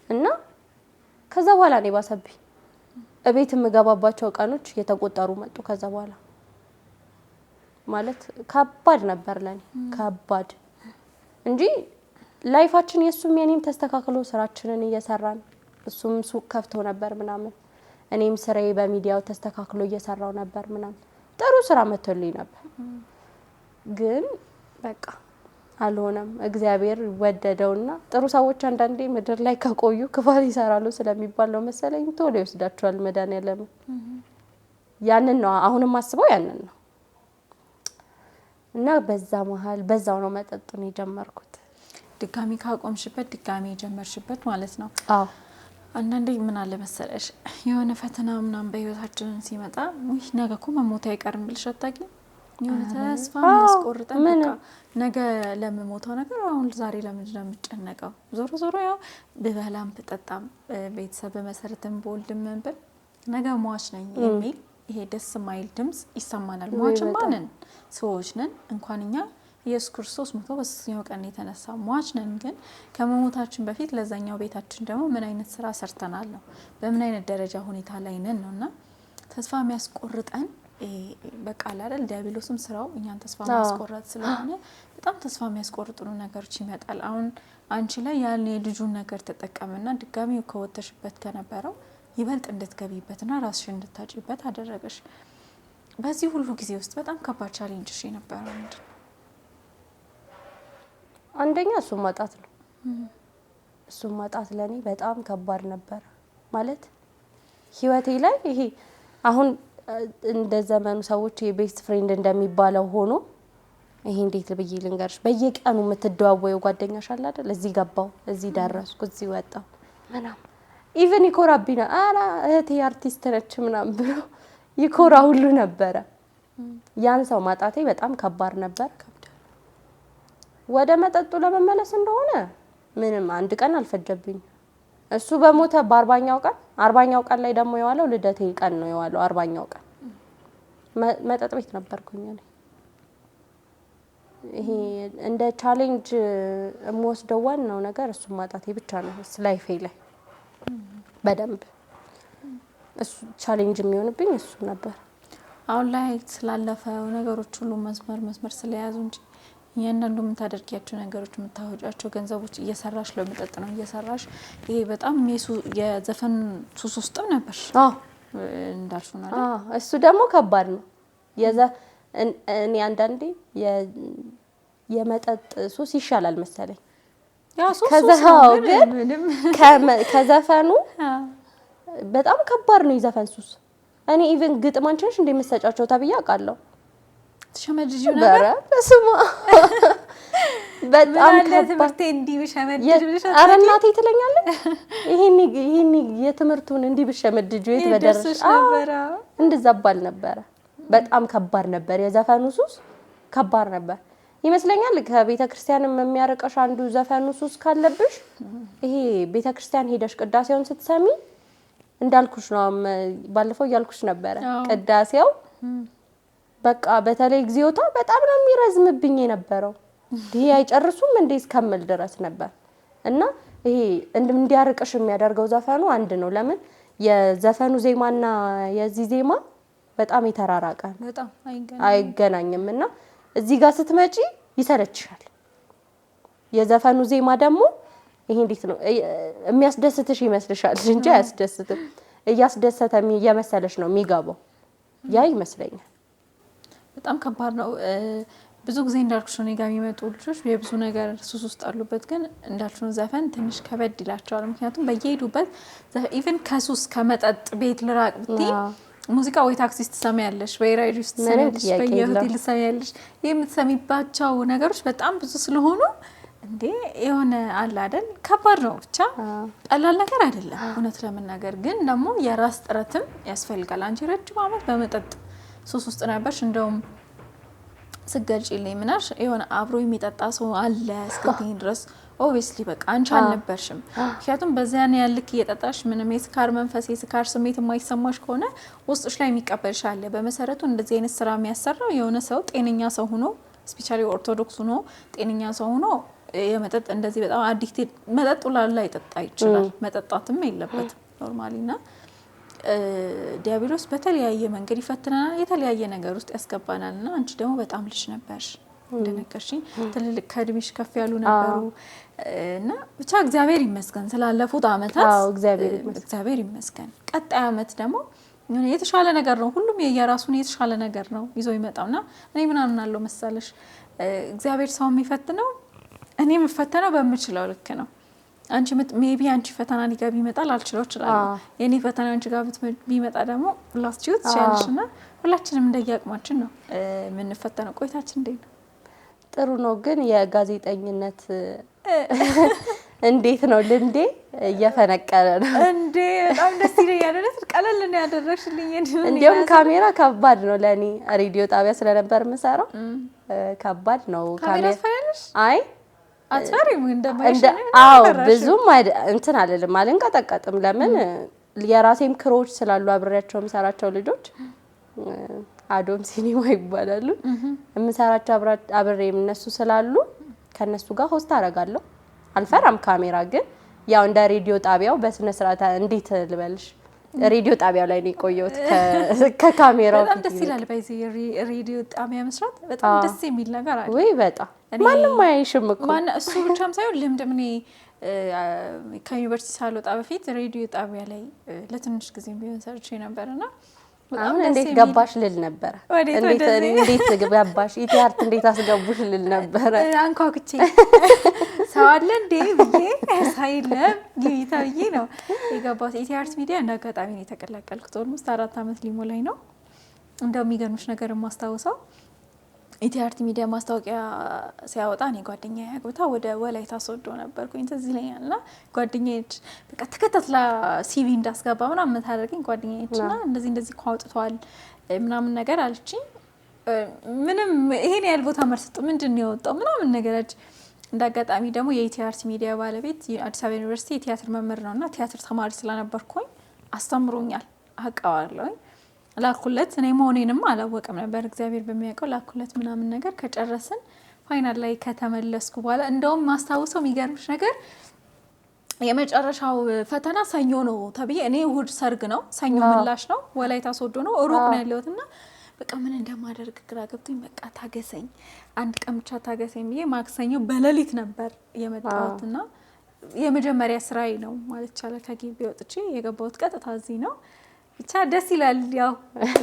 እና ከዛ በኋላ ነው የባሰብኝ። እቤት የምገባባቸው ቀኖች እየተቆጠሩ መጡ። ከዛ በኋላ ማለት ከባድ ነበር ለኔ ከባድ እንጂ ላይፋችን የሱም የኔም ተስተካክሎ ስራችንን እየሰራን እሱም ሱቅ ከፍቶ ነበር ምናምን እኔም ስራዬ በሚዲያው ተስተካክሎ እየሰራው ነበር ምናምን ጥሩ ስራ መጥቶልኝ ነበር። ግን በቃ አልሆነም። እግዚአብሔር ወደደውና ጥሩ ሰዎች አንዳንዴ ምድር ላይ ከቆዩ ክፋት ይሰራሉ ስለሚባል ነው መሰለኝ ቶሎ ይወስዳቸዋል መድኃኒዓለም። ያንን ነው አሁንም ማስበው ያንን ነው። እና በዛ መሃል በዛው ነው መጠጡን የጀመርኩት። ድጋሚ ካቆምሽበት ድጋሚ የጀመርሽበት ማለት ነው? አዎ። አንዳንዴ ምን አለ መሰለሽ የሆነ ፈተና ምናምን በህይወታችን ሲመጣ ወይ ነገ እኮ መሞት አይቀርም ብልሽ አታውቂም? የሆነ ተስፋ የሚያስቆርጠን በቃ ነገ ለምሞተው ነገር አሁን ዛሬ ለምንድን ነው የምጨነቀው? ዞሮ ዞሮ ያው ብበላም ብጠጣም ቤተሰብ በመሰረትም በወልድም መንበል ነገ ሟች ነኝ የሚል ይሄ ደስ የማይል ድምጽ ይሰማናል። ሟችማ ነን ሰዎች ነን። እንኳን እኛ ኢየሱስ ክርስቶስ ሞቶ በሶስተኛው ቀን የተነሳ ሟች ነን። ግን ከመሞታችን በፊት ለዛኛው ቤታችን ደግሞ ምን አይነት ስራ ሰርተናል ነው በምን አይነት ደረጃ ሁኔታ ላይ ነን ነውና ተስፋ የሚያስቆርጠን በቃ አይደል ዲያብሎስም ስራው እኛን ተስፋ ማስቆረጥ ስለሆነ በጣም ተስፋ የሚያስቆርጡ ነገሮች ይመጣል። አሁን አንቺ ላይ ያን የልጁን ነገር ተጠቀመና ድጋሚ ከወተሽበት ከነበረው ይበልጥ እንድትገቢበትና ራስሽን እንድታጪበት አደረገሽ። በዚህ ሁሉ ጊዜ ውስጥ በጣም ከባድ ቻሌንጅሽ የነበረው ምንድን ነው? አንደኛ እሱን ማጣት ነው። እሱን ማጣት ለኔ በጣም ከባድ ነበር። ማለት ህይወቴ ላይ ይሄ አሁን እንደ ዘመኑ ሰዎች የቤስት ፍሬንድ እንደሚባለው ሆኖ ይሄ እንዴት ብዬ ልንገርሽ በየቀኑ የምትደዋወዩ ጓደኛሽ አለ አይደል? እዚህ ገባው፣ እዚህ ደረስኩ፣ እዚህ ወጣው ምናምን ኢቭን ይኮራብኝ አራ እህቴ አርቲስት ነች ምናምን ብሎ ይኮራ ሁሉ ነበረ። ያን ሰው ማጣቴ በጣም ከባድ ነበር። ወደ መጠጡ ለመመለስ እንደሆነ ምንም አንድ ቀን አልፈጀብኝ። እሱ በሞተ በ40ኛው ቀን ላይ ደግሞ የዋለው ልደቴ ቀን ነው የዋለው 40ኛው ቀን መጠጥ ቤት ነበርኩኝ እኔ። ይሄ እንደ ቻሌንጅ የምወስደው ዋናው ነገር እሱ ማጣቴ ብቻ ነው ላይፌ ላይ በደንብ እሱ ቻሌንጅ የሚሆንብኝ እሱ ነበር። አሁን ላይ ስላለፈው ነገሮች ሁሉ መስመር ስለያዙ እንጂ እያንዳንዱ የምታደርጊያቸው ነገሮች የምታወጫቸው ገንዘቦች እየሰራሽ ለመጠጥ ነው እየሰራሽ። ይሄ በጣም የዘፈን ሱስ ውስጥም ነበር። እንዳልሹ ነው። እሱ ደግሞ ከባድ ነው። እኔ አንዳንዴ የመጠጥ ሱስ ይሻላል መሰለኝ ከዘፈኑ በጣም ከባድ ነው የዘፈን ሱስ። እኔ ኢቭን ግጥም አንቺ ነሽ እንደምትሰጫቸው ተብዬ አውቃለሁ። ተሸመጅዩ ነበር በስማ በጣም ለትምህርቴ እንዲህ ብሸመድጅ ኧረ እናቴ ትለኛለች። ይሄን የትምህርቱን እንዲህ ብሸመድጅ የት በደረስሽ ነበር። እንደዛ ባል ነበር። በጣም ከባድ ነበር የዘፈኑ ሱስ ከባድ ነበር ይመስለኛል። ከቤተ ክርስቲያንም የሚያርቀሽ አንዱ ዘፈኑ ሱስ ካለብሽ ይሄ ቤተ ክርስቲያን ሄደሽ ቅዳሴውን ስትሰሚ እንዳልኩሽ ነው። ባለፈው ያልኩሽ ነበር ቅዳሴው በቃ በተለይ እግዚኦታ በጣም ነው የሚረዝምብኝ የነበረው። ይሄ አይጨርሱም እንዴ እስከምል ድረስ ነበር። እና ይሄ እንዲያርቅሽ የሚያደርገው ዘፈኑ አንድ ነው። ለምን የዘፈኑ ዜማና የዚህ ዜማ በጣም የተራራቀ በጣም አይገናኝም። እና እዚህ ጋር ስትመጪ ይሰለችሻል። የዘፈኑ ዜማ ደግሞ ይሄ እንዴት ነው የሚያስደስትሽ ይመስልሻል እንጂ አያስደስትም። እያስደሰተ እየመሰለሽ ነው የሚገባው። ያ ይመስለኛል በጣም ከባድ ነው። ብዙ ጊዜ እንዳልኩሽ ነው ጋር የሚመጡ ልጆች የብዙ ነገር ሱስ ውስጥ አሉበት። ግን እንዳልኩሽ ነው ዘፈን ትንሽ ከበድ ይላቸዋል። ምክንያቱም በየሄዱበት ኢቭን ከሱስ ከመጠጥ ቤት ልራቅ ብትይ ሙዚቃ ወይ ታክሲ ትሰሚያለሽ፣ ወይ ራዲዮ ትሰሚያለሽ፣ በየሆቴል ትሰሚያለሽ። የምትሰሚባቸው ነገሮች በጣም ብዙ ስለሆኑ እንዴ የሆነ አለ አይደል ከባድ ነው። ብቻ ቀላል ነገር አይደለም እውነት ለመናገር። ግን ደግሞ የራስ ጥረትም ያስፈልጋል። አንቺ ረጅም ዓመት በመጠጥ ሱስ ውስጥ ነበርሽ። እንደውም ስገልጪልኝ ምናሽ የሆነ አብሮ የሚጠጣ ሰው አለ እስከዚህ ድረስ ኦብቪስሊ በቃ አንቺ አልነበርሽም። ምክንያቱም በዚያን ያልክ እየጠጣሽ ምንም የስካር መንፈስ የስካር ስሜት የማይሰማሽ ከሆነ ውስጥሽ ላይ የሚቀበልሽ አለ። በመሰረቱ እንደዚህ አይነት ስራ የሚያሰራው የሆነ ሰው ጤነኛ ሰው ሆኖ ስፔሻሊ ኦርቶዶክስ ሆኖ ጤነኛ ሰው ሆኖ የመጠጥ እንደዚህ በጣም አዲክቲቭ መጠጥ ላላ ይጠጣ ይችላል። መጠጣትም የለበትም ኖርማሊና ዲያብሎስ በተለያየ መንገድ ይፈትናል፣ የተለያየ ነገር ውስጥ ያስገባናልና አንቺ ደግሞ በጣም ልጅ ነበርሽ እንደነገርሽኝ። ትልልቅ ከእድሜሽ ከፍ ያሉ ነበሩ እና ብቻ እግዚአብሔር ይመስገን ስላለፉት አመታት። እግዚአብሔር ይመስገን። ቀጣይ አመት ደግሞ የተሻለ ነገር ነው። ሁሉም የየራሱን የተሻለ ነገር ነው ይዞ ይመጣውና እኔ ምን አምናለሁ መሰለሽ እግዚአብሔር ሰው የሚፈትነው እኔ የምፈተነው በምችለው ልክ ነው። አንቺ ሜቢ አንቺ ፈተና ሊገባ ይመጣል አልችለው ይችላል። የኔ ፈተና አንቺ ጋር ቢመጣ ደግሞ ላስቲዩት ቻንስና ሁላችንም እንደያቅማችን ነው የምንፈተነው። ቆይታችን እንዴት ነው? ጥሩ ነው። ግን የጋዜጠኝነት እንዴት ነው ልምዴ እየፈነቀለ ነው እንዴ? በጣም ደስ ይለኛል። ቀለል ነው ያደረግሽልኝ። እንዲያውም ካሜራ ከባድ ነው ለኔ። ሬዲዮ ጣቢያ ስለነበር የምሰራው ከባድ ነው ካሜራ። አይ አጥራሪም ብዙም እንትን አልልም አልንቀጠቀጥም። ለምን የራሴም ክሮች ስላሉ አብሬያቸው የምሰራቸው ልጆች አዶም ሲኒማ ይባላሉ። የምሰራቸው አብሬም እነሱ ስላሉ ከነሱ ጋር ሆስት አደርጋለሁ። አልፈራም ካሜራ። ግን ያው እንደ ሬዲዮ ጣቢያው በስነ ስርዓት እንዴት ልበልሽ ሬዲዮ ጣቢያው ላይ ነው የቆየሁት ከካሜራው። በጣም ደስ ይላል። በዚህ ሬዲዮ ጣቢያ መስራት በጣም ደስ የሚል ነገር አለ። ወይ በጣም ማንም አይሽም እኮ እሱ ብቻም ሳይሆን ልምድም። እኔ ከዩኒቨርሲቲ ሳልወጣ በፊት ሬዲዮ ጣቢያ ላይ ለትንሽ ጊዜ ቢሆን ሰርቼ ነበርና አሁን እንዴት ገባሽ ልል ነበር። እንዴት ገባሽ ኢቲአርት እንዴት አስገቡሽ ልል ነበር። አንኳኩቼ ሰው አለ እንዴ ብዬ ሳይለም ጊዜታ ብዬ ነው የገባሁት። ኢቲአርት ሚዲያ እንደ አጋጣሚ ነው የተቀላቀልኩት። ኦልሞስት 4 አመት ሊሞላኝ ነው። እንደው የሚገርምሽ ነገር የማስታውሰው ኢቲአርት ሚዲያ ማስታወቂያ ሲያወጣ እኔ ጓደኛዬ አግብታ ወደ ወላይታ ሶዶ ነበርኩኝ ትዝ ይለኛልና ጓደኛዬ በቃ ተከታትላ ሲቪ እንዳስገባ ምናምን ታደርገኝ ጓደኛዬና እንደዚህ ቋውጥቷል ምናምን ነገር አለችኝ። ምንም ይሄን ያህል ቦታ መርሰጥ ምንድነው የወጣው ምናምን ነገራች እንዳጋጣሚ ደግሞ የኢቲአርት ሚዲያ ባለቤት አዲስ አበባ ዩኒቨርሲቲ የቲያትር መምህር ነውና ቲያትር ተማሪ ስለነበርኩኝ አስተምሮኛል፣ አውቀዋለሁ። ላኩለት። እኔ መሆኔንም አላወቅም ነበር፣ እግዚአብሔር በሚያውቀው ላኩለት ምናምን ነገር ከጨረስን ፋይናል ላይ ከተመለስኩ በኋላ እንደውም ማስታወሰው የሚገርምሽ ነገር የመጨረሻው ፈተና ሰኞ ነው ተብዬ እኔ እሁድ ሰርግ ነው፣ ሰኞ ምላሽ ነው፣ ወላይታ ሶዶ ነው፣ ሩቅ ነው ያለሁትና በቃ ምን እንደማደርግ ግራ ገብቶኝ በቃ ታገሰኝ፣ አንድ ቀን ብቻ ታገሰኝ ብዬ ማክሰኞ በሌሊት ነበር የመጣሁትና የመጀመሪያ ስራዬ ነው ማለት ይቻላል። ከግቢ ወጥቼ የገባሁት ቀጥታ እዚህ ነው። ብቻ ደስ ይላል። ያው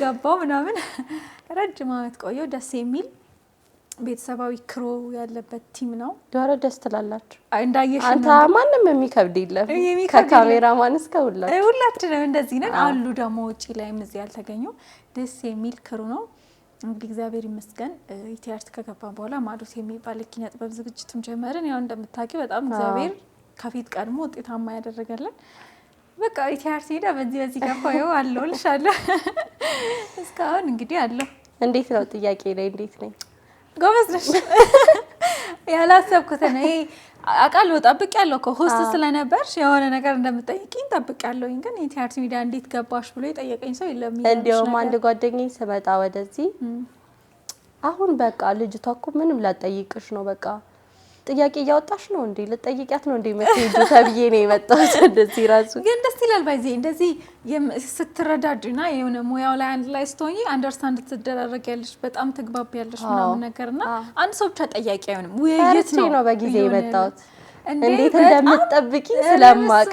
ገባው ምናምን ረጅም ዓመት ቆየው። ደስ የሚል ቤተሰባዊ ክሮ ያለበት ቲም ነው። ዶሮ ደስ ትላላችሁ። እንዳየሽ አንተ ማንም የሚከብድ የለም ከካሜራማን እስከ ሁላችንም እንደዚህ ነን። አሉ ደግሞ ውጪ ላይም እዚህ ያልተገኙ ደስ የሚል ክሩ ነው። እንግዲህ እግዚአብሔር ይመስገን ኢቲአርት ከገባ በኋላ ማዶት የሚባል ኪነ ጥበብ ዝግጅትም ጀመርን። ያው እንደምታውቂው በጣም እግዚአብሔር ከፊት ቀድሞ ውጤታማ ያደረገልን በቃ ኢቲአርት ሄዳ በዚህ ገፋው አለው ልሻለሁ። እስካሁን እንግዲህ አለው። እንዴት ነው ጥያቄ ላይ እንዴት ነኝ? ጎበዝ ነሽ። ያላሰብኩት ነው ይሄ አቃለው ጠብቄያለሁ እኮ ሆስት ስለነበርሽ የሆነ ነገር እንደምትጠይቂኝ ጠብቄያለሁኝ። ግን ኢቲአርት ሚዲያ እንዴት ገባሽ ብሎ የጠየቀኝ ሰው የለም። እንዲያውም አንድ ጓደኛዬ ስመጣ ወደዚህ አሁን በቃ ልጅቷ እኮ ምንም ላጠይቅሽ ነው በቃ ጥያቄ እያወጣሽ ነው እንዴ ልጠይቂያት ነው እንዴ መጥተሽ ተብዬ ነው የመጣሁት። እንደዚህ ራሱ ግን ደስ ይላል። ባይዜ እንደዚህ ስትረዳድና የሆነ ሙያው ላይ አንድ ላይ ስትሆኚ አንደርስታንድ ትደራረጊያለሽ፣ በጣም ትግባቢያለሽ ምናምን ነገርና አንድ ሰው ብቻ ጠያቂ አይሆንም። ውይይት ነው በጊዜ የመጣሁት እንዴት እንደምትጠብቂ ስለማውቅ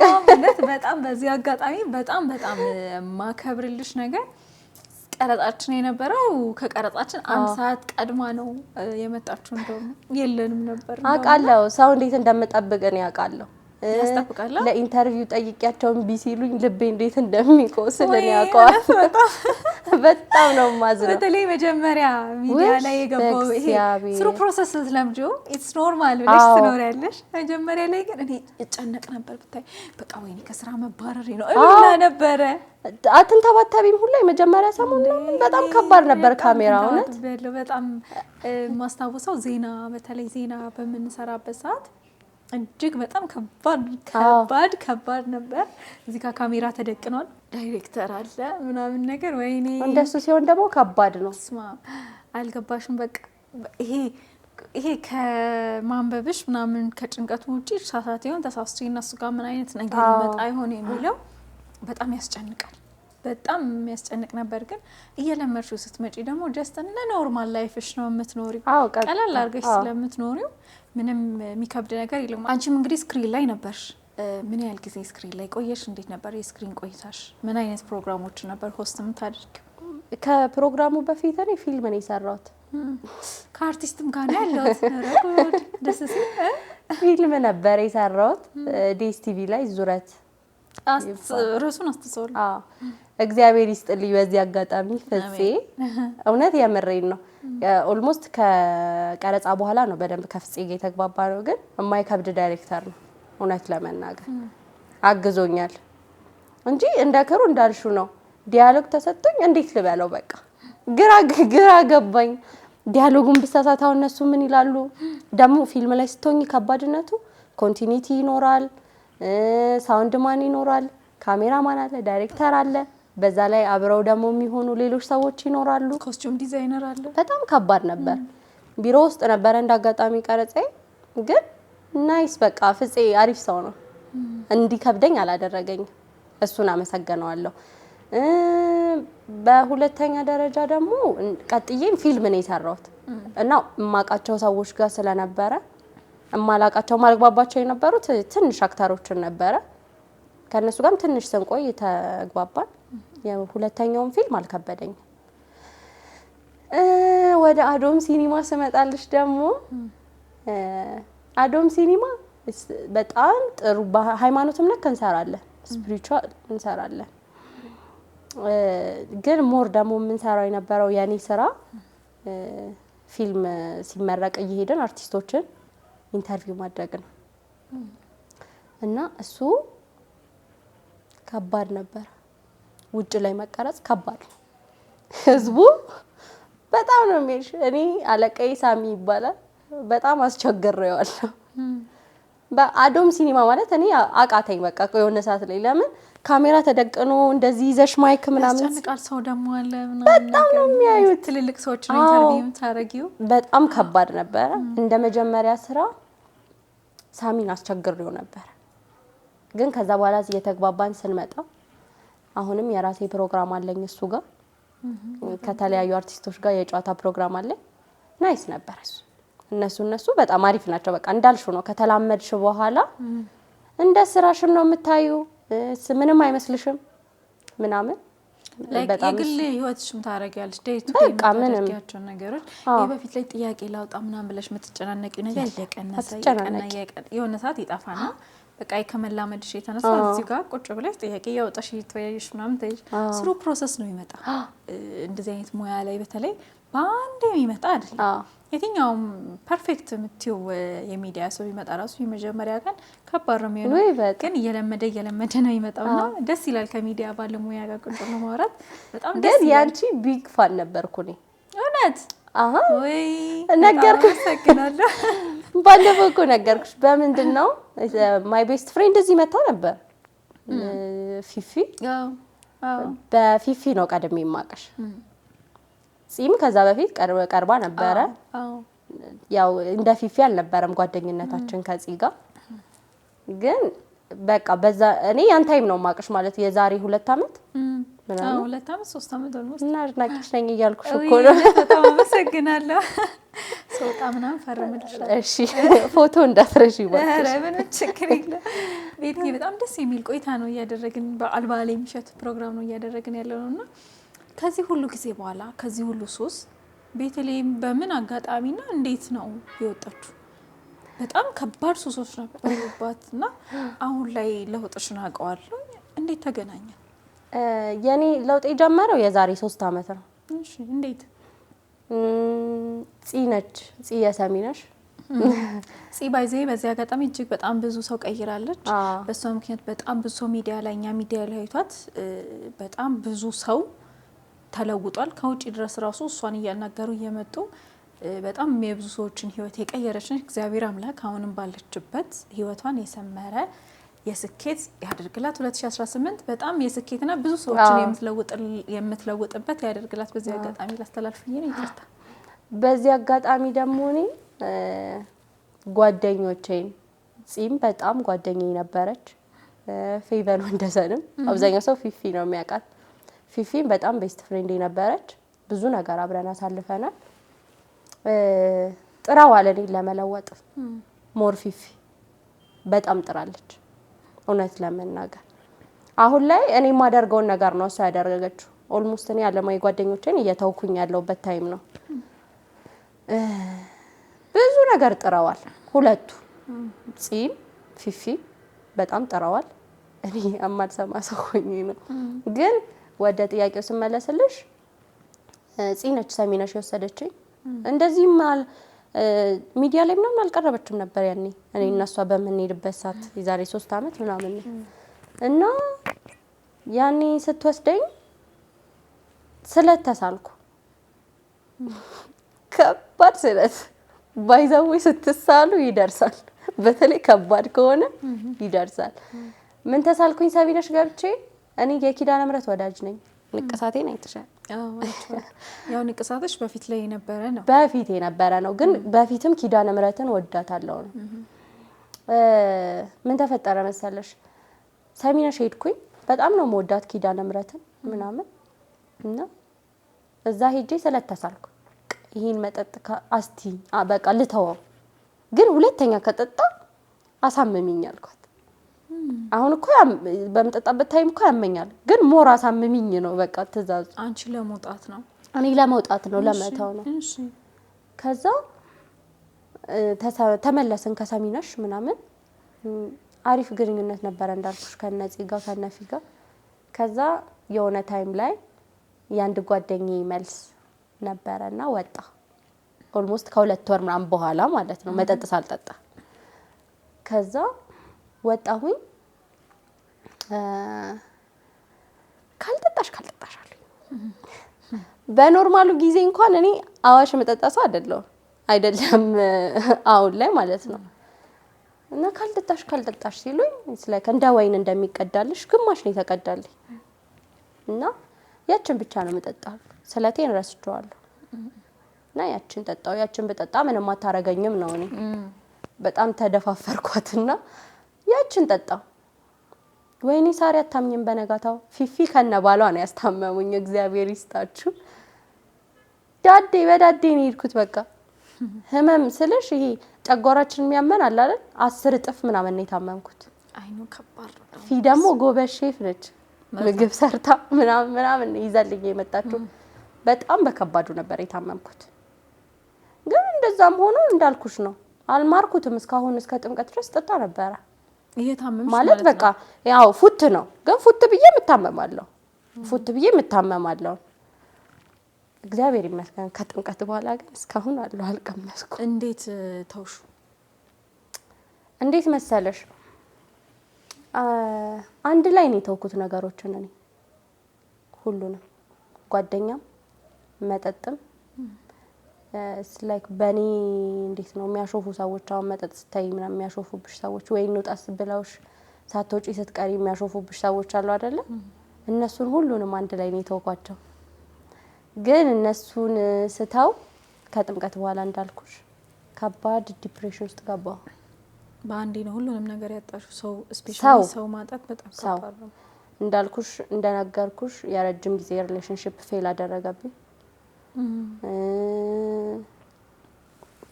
በጣም በዚህ አጋጣሚ በጣም ማከብርልሽ ነገር ቀረጻችን የነበረው ከቀረጻችን አንድ ሰዓት ቀድማ ነው የመጣችው። እንደውም የለንም ነበር። አውቃለሁ ሰው እንዴት እንደምጠብቅ ነው ያውቃለሁ። ያስጠብቃለሁ። ለኢንተርቪው ጠይቂያቸውን ቢሲሉኝ ልቤ እንዴት እንደሚቆስል ነው ያውቀዋል። በጣም ነው ማዝነው። በተለይ መጀመሪያ ሚዲያ ላይ የገባው ይሄ ስሩ ፕሮሰስ ስለምጆ ኢትስ ኖርማል ብለሽ ትኖሪያለሽ። መጀመሪያ ላይ ግን እኔ እጨነቅ ነበር ብታይ በቃ ወይኔ ከስራ መባረሬ ነው እላ ነበረ። አትንተባተቢም ሁላ የመጀመሪያ ሰሞን በጣም ከባድ ነበር ካሜራው እውነት። በጣም ማስታወሰው ዜና በተለይ ዜና በምንሰራበት ሰዓት እጅግ በጣም ከባድ ነበር። እዚህ ጋር ካሜራ ተደቅኗል፣ ዳይሬክተር አለ ምናምን ነገር ወይኔ እንደሱ ሲሆን ደግሞ ከባድ ነው። ስማ አልገባሽም በቃ ይሄ ከማንበብሽ ምናምን ከጭንቀቱ ውጪ ሳሳት ይሆን ተሳስቼ እነሱ ጋር ምን አይነት ነገር ይመጣ ይሆን የሚለው በጣም ያስጨንቃል። በጣም የሚያስጨንቅ ነበር። ግን እየለመድሽው ስትመጪ ደግሞ ጀስት እንደ ኖርማል ላይፍሽ ነው የምትኖሪው። ቀላል አድርገሽ ስለምትኖሪው ምንም የሚከብድ ነገር የለም። አንቺም እንግዲህ ስክሪን ላይ ነበርሽ። ምን ያህል ጊዜ ስክሪን ላይ ቆየሽ? እንዴት ነበር የስክሪን ቆይታሽ? ምን አይነት ፕሮግራሞች ነበር ሆስት የምታደርጊው? ከፕሮግራሙ በፊት እኔ ፊልም ነው የሰራሁት። ከአርቲስትም ጋር ነው ያለሁት። ደስ ሲል ፊልም ነበር የሰራሁት ዲኤስቲቪ ላይ ዙረት ርዕሱን አስተሰውል። እግዚአብሔር ይስጥልኝ በዚህ አጋጣሚ ፍፄ እውነት የምሬን ነው። ኦልሞስት ከቀረጻ በኋላ ነው በደንብ ከፍፄ ጋር የተግባባ ነው። ግን የማይከብድ ዳይሬክተር ነው እውነት ለመናገር አግዞኛል እንጂ እንደ ክሩ እንዳልሹ ነው። ዲያሎግ ተሰጥቶኝ እንዴት ልበለው በቃ ግራ ገባኝ። ዲያሎጉን ብሳሳታው እነሱ ምን ይላሉ? ደግሞ ፊልም ላይ ስትሆኚ ከባድነቱ ኮንቲኒቲ ይኖራል፣ ሳውንድ ማን ይኖራል፣ ካሜራማን አለ፣ ዳይሬክተር አለ። በዛ ላይ አብረው ደግሞ የሚሆኑ ሌሎች ሰዎች ይኖራሉ፣ ኮስቹም ዲዛይነር አለ። በጣም ከባድ ነበር። ቢሮ ውስጥ ነበር እንዳጋጣሚ ቀረጻዬ። ግን ናይስ በቃ ፍፄ አሪፍ ሰው ነው። እንዲከብደኝ አላደረገኝም። እሱን አመሰግነዋለሁ። በሁለተኛ ደረጃ ደግሞ ቀጥዬም ፊልም ነው የሰራሁት እና የማውቃቸው ሰዎች ጋር ስለነበረ እማላውቃቸው ማልግባባቸው የነበሩት ትንሽ አክተሮችን ነበረ። ከነሱ ጋርም ትንሽ ስንቆይ ተግባባን። የሁለተኛውን ፊልም አልከበደኝም። ወደ አዶም ሲኒማ ስመጣልሽ ደግሞ አዶም ሲኒማ በጣም ጥሩ ሃይማኖትም ነክ እንሰራለን፣ ስፒሪቹዋል እንሰራለን። ግን ሞር ደግሞ የምንሰራው የነበረው የኔ ስራ ፊልም ሲመረቅ እየሄድን አርቲስቶችን ኢንተርቪው ማድረግ ነው እና እሱ ከባድ ነበር። ውጭ ላይ መቀረጽ ከባድ ነው። ህዝቡ በጣም ነው የሚልሽ። እኔ አለቃዬ ሳሚ ይባላል። በጣም አስቸግሬዋለሁ። በአዶም ሲኒማ ማለት እኔ አቃተኝ በቃ የሆነ ሰዓት ላይ ለምን ካሜራ ተደቅኖ እንደዚህ ይዘሽ ማይክ ምናምን ያስጨንቃል። ሰው ደግሞ አለ ምናምን በጣም ነው የሚያዩት ትልልቅ ሰዎች ነው ኢንተርቪው ታረጊው በጣም ከባድ ነበረ። እንደ መጀመሪያ ስራ ሳሚን አስቸግሬው ነበር፣ ግን ከዛ በኋላ እየተግባባን ስንመጣ አሁንም የራሴ ፕሮግራም አለኝ እሱ ጋር ከተለያዩ አርቲስቶች ጋር የጨዋታ ፕሮግራም አለኝ። ናይስ ነበር እነሱ በጣም አሪፍ ናቸው። በቃ እንዳልሽው ነው ከተላመድሽ በኋላ እንደ ስራሽም ነው የምታዩ ምንም አይመስልሽም ምናምን በጣም የግል ህይወትሽም ታረጋለሽ ዴይ ቱ ዴይ የምታደርጊያቸው ነገሮች በፊት ላይ ጥያቄ ላውጣ ምናምን ብለሽ የምትጨናነቂው ነገር እየቀነሰ የሆነ ሰዓት ይጠፋና በቃ ከመላመድሽ የተነሳ እዚህ ጋር ቁጭ ብለሽ ጥያቄ ያወጣሽ ይተያይሽ ምናምን ተይሽ ስሩ ፕሮሰስ ነው ይመጣ። እንደዚህ አይነት ሙያ ላይ በተለይ በአንድ የሚመጣ አይደለም። የትኛውም ፐርፌክት የምትይው የሚዲያ ሰው ይመጣ ራሱ የመጀመሪያ ቀን ከባድ ነው የሚሆነው፣ ግን እየለመደ ነው ይመጣውና ደስ ይላል። ከሚዲያ ባለሙያ ጋር ቁጭ ብሎ ማውራት በጣም ደስ ይላል። ያንቺ ቢግ ፋን ነበርኩ እኔ እውነት ወይ ነገርኩሽ ባለፈው እኮ ነገርኩሽ። በምንድነው ማይ ቤስት ፍሬንድ እዚህ መታ ነበር ፊፊ በፊፊ ነው ቀድሜ የማውቅሽ። ጺም ከዛ በፊት ቀርባ ነበረ። ያው እንደ ፊፊ አልነበረም ጓደኝነታችን ከጺ ጋር ግን በቃ በዛ እኔ ያን ታይም ነው የማውቅሽ ማለት የዛሬ 2 አመት ምናምን 2 አመት 3 አመት ኦልሞስት እና አድናቂሽ ነኝ እያልኩሽ እኮ ነው። በጣም አመሰግናለሁ። ሶጣ ምናምን ፈርምልሻለሁ። እሺ ፎቶ እንዳትረሺ ይባላል። ኧረ ምንም ችግር የለም። ቤትዬ በጣም ደስ የሚል ቆይታ ነው እያደረግን በአልባሌ ምሽት ፕሮግራም ነው እያደረግን ያለውና ከዚህ ሁሉ ጊዜ በኋላ ከዚህ ሁሉ ሱስ ቤተልሔም በምን አጋጣሚና እንዴት ነው የወጣችሁ? በጣም ከባድ ሱሶች ነበሩባትና አሁን ላይ ለውጥሽን አውቀዋለሁ። እንዴት ተገናኘ? የኔ ለውጥ የጀመረው የዛሬ 3 አመት ነው። እሺ እንዴት? ጺ ነች ጺ የሰሚነሽ ጺ ባይዜ በዚህ አጋጣሚ እጅግ በጣም ብዙ ሰው ቀይራለች። በሷ ምክንያት በጣም ብዙ ሰው ሚዲያ ላይ እኛ ሚዲያ ላይ አይቷት በጣም ብዙ ሰው ተለውጧል። ከውጪ ድረስ ራሱ እሷን እያናገሩ እየመጡ በጣም የብዙ ሰዎችን ህይወት የቀየረች ነች። እግዚአብሔር አምላክ አሁንም ባለችበት ህይወቷን የሰመረ የስኬት ያደርግላት። 2018 በጣም የስኬትና ብዙ ሰዎችን የምትለውጥበት ያደርግላት። በዚህ አጋጣሚ ላስተላልፍኝ ነው ይቅርታ። በዚህ አጋጣሚ ደግሞ እኔ ጓደኞቼን ጺም በጣም ጓደኛዬ ነበረች። ፌቨር ወንደሰንም አብዛኛው ሰው ፊፊ ነው የሚያውቃት። ፊፊም በጣም ቤስት ፍሬንድ ነበረች። ብዙ ነገር አብረን አሳልፈናል። ጥራዋል እኔን ለመለወጥ ሞር ፊፊ በጣም ጥራለች እውነት ለመናገር። አሁን ላይ እኔ የማደርገውን ነገር ነው እሷ ያደረገችው። ኦልሞስት እኔ አለማዊ ጓደኞቼን እየተውኩኝ ያለውበት ታይም ነው። ብዙ ነገር ጥረዋል ሁለቱ ጺም ፊፊ በጣም ጥረዋል። እኔ አማልሰማ ሰው ሆኜ ነው። ግን ወደ ጥያቄው ስመለስልሽ ጺ ነች ሰሚነሽ የወሰደችኝ። እንደዚህም ሚዲያ ላይ ምናምን አልቀረበችም ነበር ያኔ እኔ እና እሷ በምንሄድበት ሰዓት የዛሬ 3 አመት ምናምን እና ያኔ ስትወስደኝ ስለተሳልኩ ከባድ ስለት ባይዘው ስትሳሉ ይደርሳል። በተለይ ከባድ ከሆነ ይደርሳል። ምን ተሳልኩኝ ሰቢነሽ ገብቼ እኔ የኪዳነ ምሕረት ወዳጅ ነኝ። ንቅሳቴን አይተሻል? ያው ንቅሳትሽ በፊት ላይ የነበረ ነው። በፊት የነበረ ነው፣ ግን በፊትም ኪዳነ ምሕረትን ወዳታለሁ ነው። ምን ተፈጠረ መሰለሽ ሰሚነሽ ሄድኩኝ። በጣም ነው መወዳት ኪዳነ ምሕረትን ምናምን እና እዛ ሄጄ ስለተሳልኩ ይሄን መጠጥ አስቲ በቃ ልተወው፣ ግን ሁለተኛ ከጠጣ አሳምሚኝ አልኳት። አሁን እኮ በመጠጣበት ታይም እኮ ያመኛል፣ ግን ሞር አሳምሚኝ ነው በቃ ትእዛዙ። አንቺ ለመውጣት ነው? እኔ ለመውጣት ነው ለመተው ነው። እሺ ከዛ ተመለስን ከሰሚነሽ ምናምን አሪፍ ግንኙነት ነበረ እንዳልኩሽ ከነጺ ጋር ከነፊ ጋር። ከዛ የሆነ ታይም ላይ ያንድ ጓደኛዬ መልስ ነበረና ወጣ። ኦልሞስት ከ2 ወር ምናምን በኋላ ማለት ነው መጠጥ ሳልጠጣ። ከዛ ወጣሁኝ። ካልጠጣሽ አለኝ። በኖርማሉ ጊዜ እንኳን እኔ አዋሽ መጠጣ ሰው አይደለም አሁን ላይ ማለት ነው። እና ካልጠጣሽ ሲሉኝ ስለካ እንደ ወይን እንደሚቀዳልሽ ግማሽ ነው የተቀዳልኝ እና ያችን ብቻ ነው የምጠጣው። ስለቴን ረስቼዋለሁ እና ያችን ጠጣው። ያችን በጠጣ ምንም አታረገኝም ነው እኔ በጣም ተደፋፈርኳትና ያችን ጠጣው። ወይኔ ሳሪ አታምኝም። በነጋታው ፊፊ ከነባሏ ነው ያስታመሙኝ። እግዚአብሔር ይስጣችሁ። በዳዴ ነው የሄድኩት። በቃ ህመም ስልሽ ይሄ ጨጓራችን የሚያመን አለ አይደል? 10 እጥፍ ምናምን ነው የታመምኩት። አይኑ ከባድ ነው። ፊ ደግሞ ጎበዝ ሼፍ ነች። ምግብ ሰርታ ምናምን ይዛልኝ የመጣችው። በጣም በከባዱ ነበር የታመምኩት። ግን እንደዛም ሆኖ እንዳልኩሽ ነው አልማርኩትም። እስካሁን እስከ ጥምቀት ድረስ ጠጣ ነበረ። እየታመምሽ ማለት በቃ ያው ፉት ነው። ግን ፉት ብዬ የምታመማለሁ። እግዚአብሔር ይመስገን። ከጥምቀት በኋላ ግን እስካሁን አልቀመስኩ። እንዴት ተውሹ? እንዴት መሰለሽ አንድ ላይ ነው የተውኩት ነገሮችን እኔ ሁሉንም ጓደኛም መጠጥም ላይክ በኔ እንዴት ነው የሚያሾፉ ሰዎች አሁን መጠጥ ስታይ ምናምን የሚያሾፉብሽ ሰዎች ወይ እንውጣስ ብለውሽ ሳትወጪ ስትቀሪ የሚያሾፉብሽ ሰዎች አሉ አይደለ? እነሱን ሁሉንም አንድ ላይ ነው የተውኳቸው። ግን እነሱን ስተው ከጥምቀት በኋላ እንዳልኩሽ ከባድ ዲፕሬሽን ውስጥ ገባሁ። በአንዴ ነው ሁሉንም ነገር ያጣሽው። ሰው ስፔሻሊ ሰው ማጣት በጣም ከባድ ነው። እንዳልኩሽ እንደነገርኩሽ የረጅም ጊዜ ሪሌሽንሺፕ ፌል አደረገብኝ።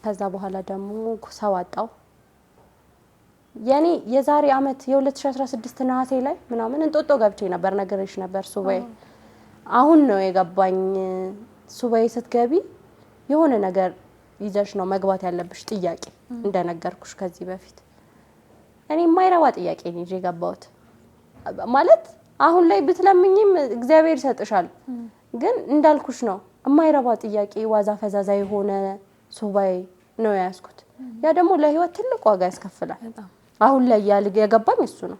ከዛ በኋላ ደግሞ ሰው አጣው። ያኔ የዛሬ አመት የ2016 ነሐሴ ላይ ምናምን እንጦጦ ገብቼ ነበር ነገርሽ ነበር ሱባኤ። አሁን ነው የገባኝ ሱባኤ ስትገቢ የሆነ ነገር ይዘሽ ነው መግባት ያለብሽ ጥያቄ እንደነገርኩሽ ከዚህ በፊት። እኔ የማይረባ ጥያቄ ነው ይዤ ገባሁት። ማለት አሁን ላይ ብትለምኝም እግዚአብሔር ይሰጥሻል። ግን እንዳልኩሽ ነው የማይረባ ጥያቄ ዋዛ ፈዛዛ የሆነ ሱባኤ ነው ያስኩት። ያ ደግሞ ለህይወት ትልቅ ዋጋ ያስከፍላል። አሁን ላይ የገባኝ እሱ ነው።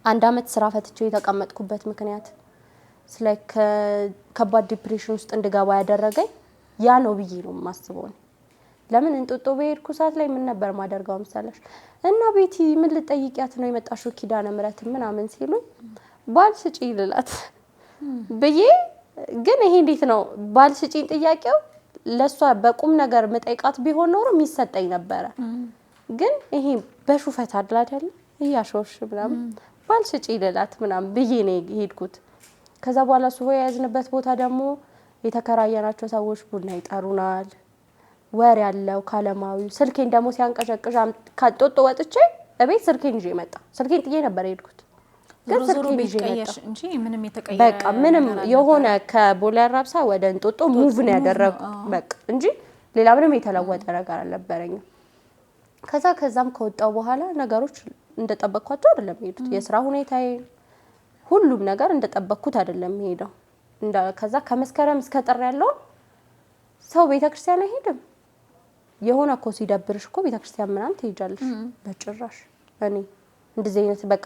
1 አመት ስራ ፈትቼ የተቀመጥኩበት ምክንያት ስለክ ከባድ ዲፕሬሽን ውስጥ እንድገባ ያደረገኝ ያ ነው ብዬ ነው የማስበው። ለምን እንጦጦ በሄድኩ ሰዓት ላይ ምን ነበር ማደርጋው መሰለሽ? እና ቤቲ ምን ልጠይቂያት ነው የመጣሽው ኪዳነ ምህረት ምናምን ሲሉኝ ባል ስጪ ልላት ብዬ። ግን ይሄ እንዴት ነው ባል ስጪ ጥያቄው ለሷ በቁም ነገር መጠይቃት ቢሆን ኖሮ የሚሰጠኝ ነበረ። ግን ይሄ በሹፈት አይደል እያሾሽ ምናምን ባል ስጪ ልላት ምናምን ብዬ ነው የሄድኩት። ከዛ በኋላ ሱባኤ ያዝንበት ቦታ ደግሞ የተከራየናቸው ሰዎች ቡና ይጠሩናል። ወር ያለው ካለማዊ ስልኬን ደግሞ ሲያንቀጨቅጭ ከጦጦ ወጥቼ እቤት ስልኬን ይዤ መጣ። ስልኬን ጥዬ ነበር የሄድኩት። ግን ስልኬን ይዤ መጣ እንጂ ምንም የተቀየረ በቃ ምንም የሆነ ከቦሌ አራብሳ ወደ እንጦጦ ሙቭ ነው ያደረኩት በቃ እንጂ ሌላ ምንም የተለወጠ ነገር አልነበረኝም። ከዛም ከወጣው በኋላ ነገሮች እንደጠበቅኳቸው አይደለም የሄዱት። የስራ ሁኔታዬ ሁሉም ነገር እንደጠበቅኩት አይደለም ሄደው። ከዛ ከመስከረም እስከ ጥር ያለው ሰው ቤተክርስቲያን አይሄድም። የሆነ እኮ ሲደብርሽ እኮ ቤተክርስቲያን ምናምን ትሄጃለሽ። በጭራሽ እኔ እንደዚህ አይነት በቃ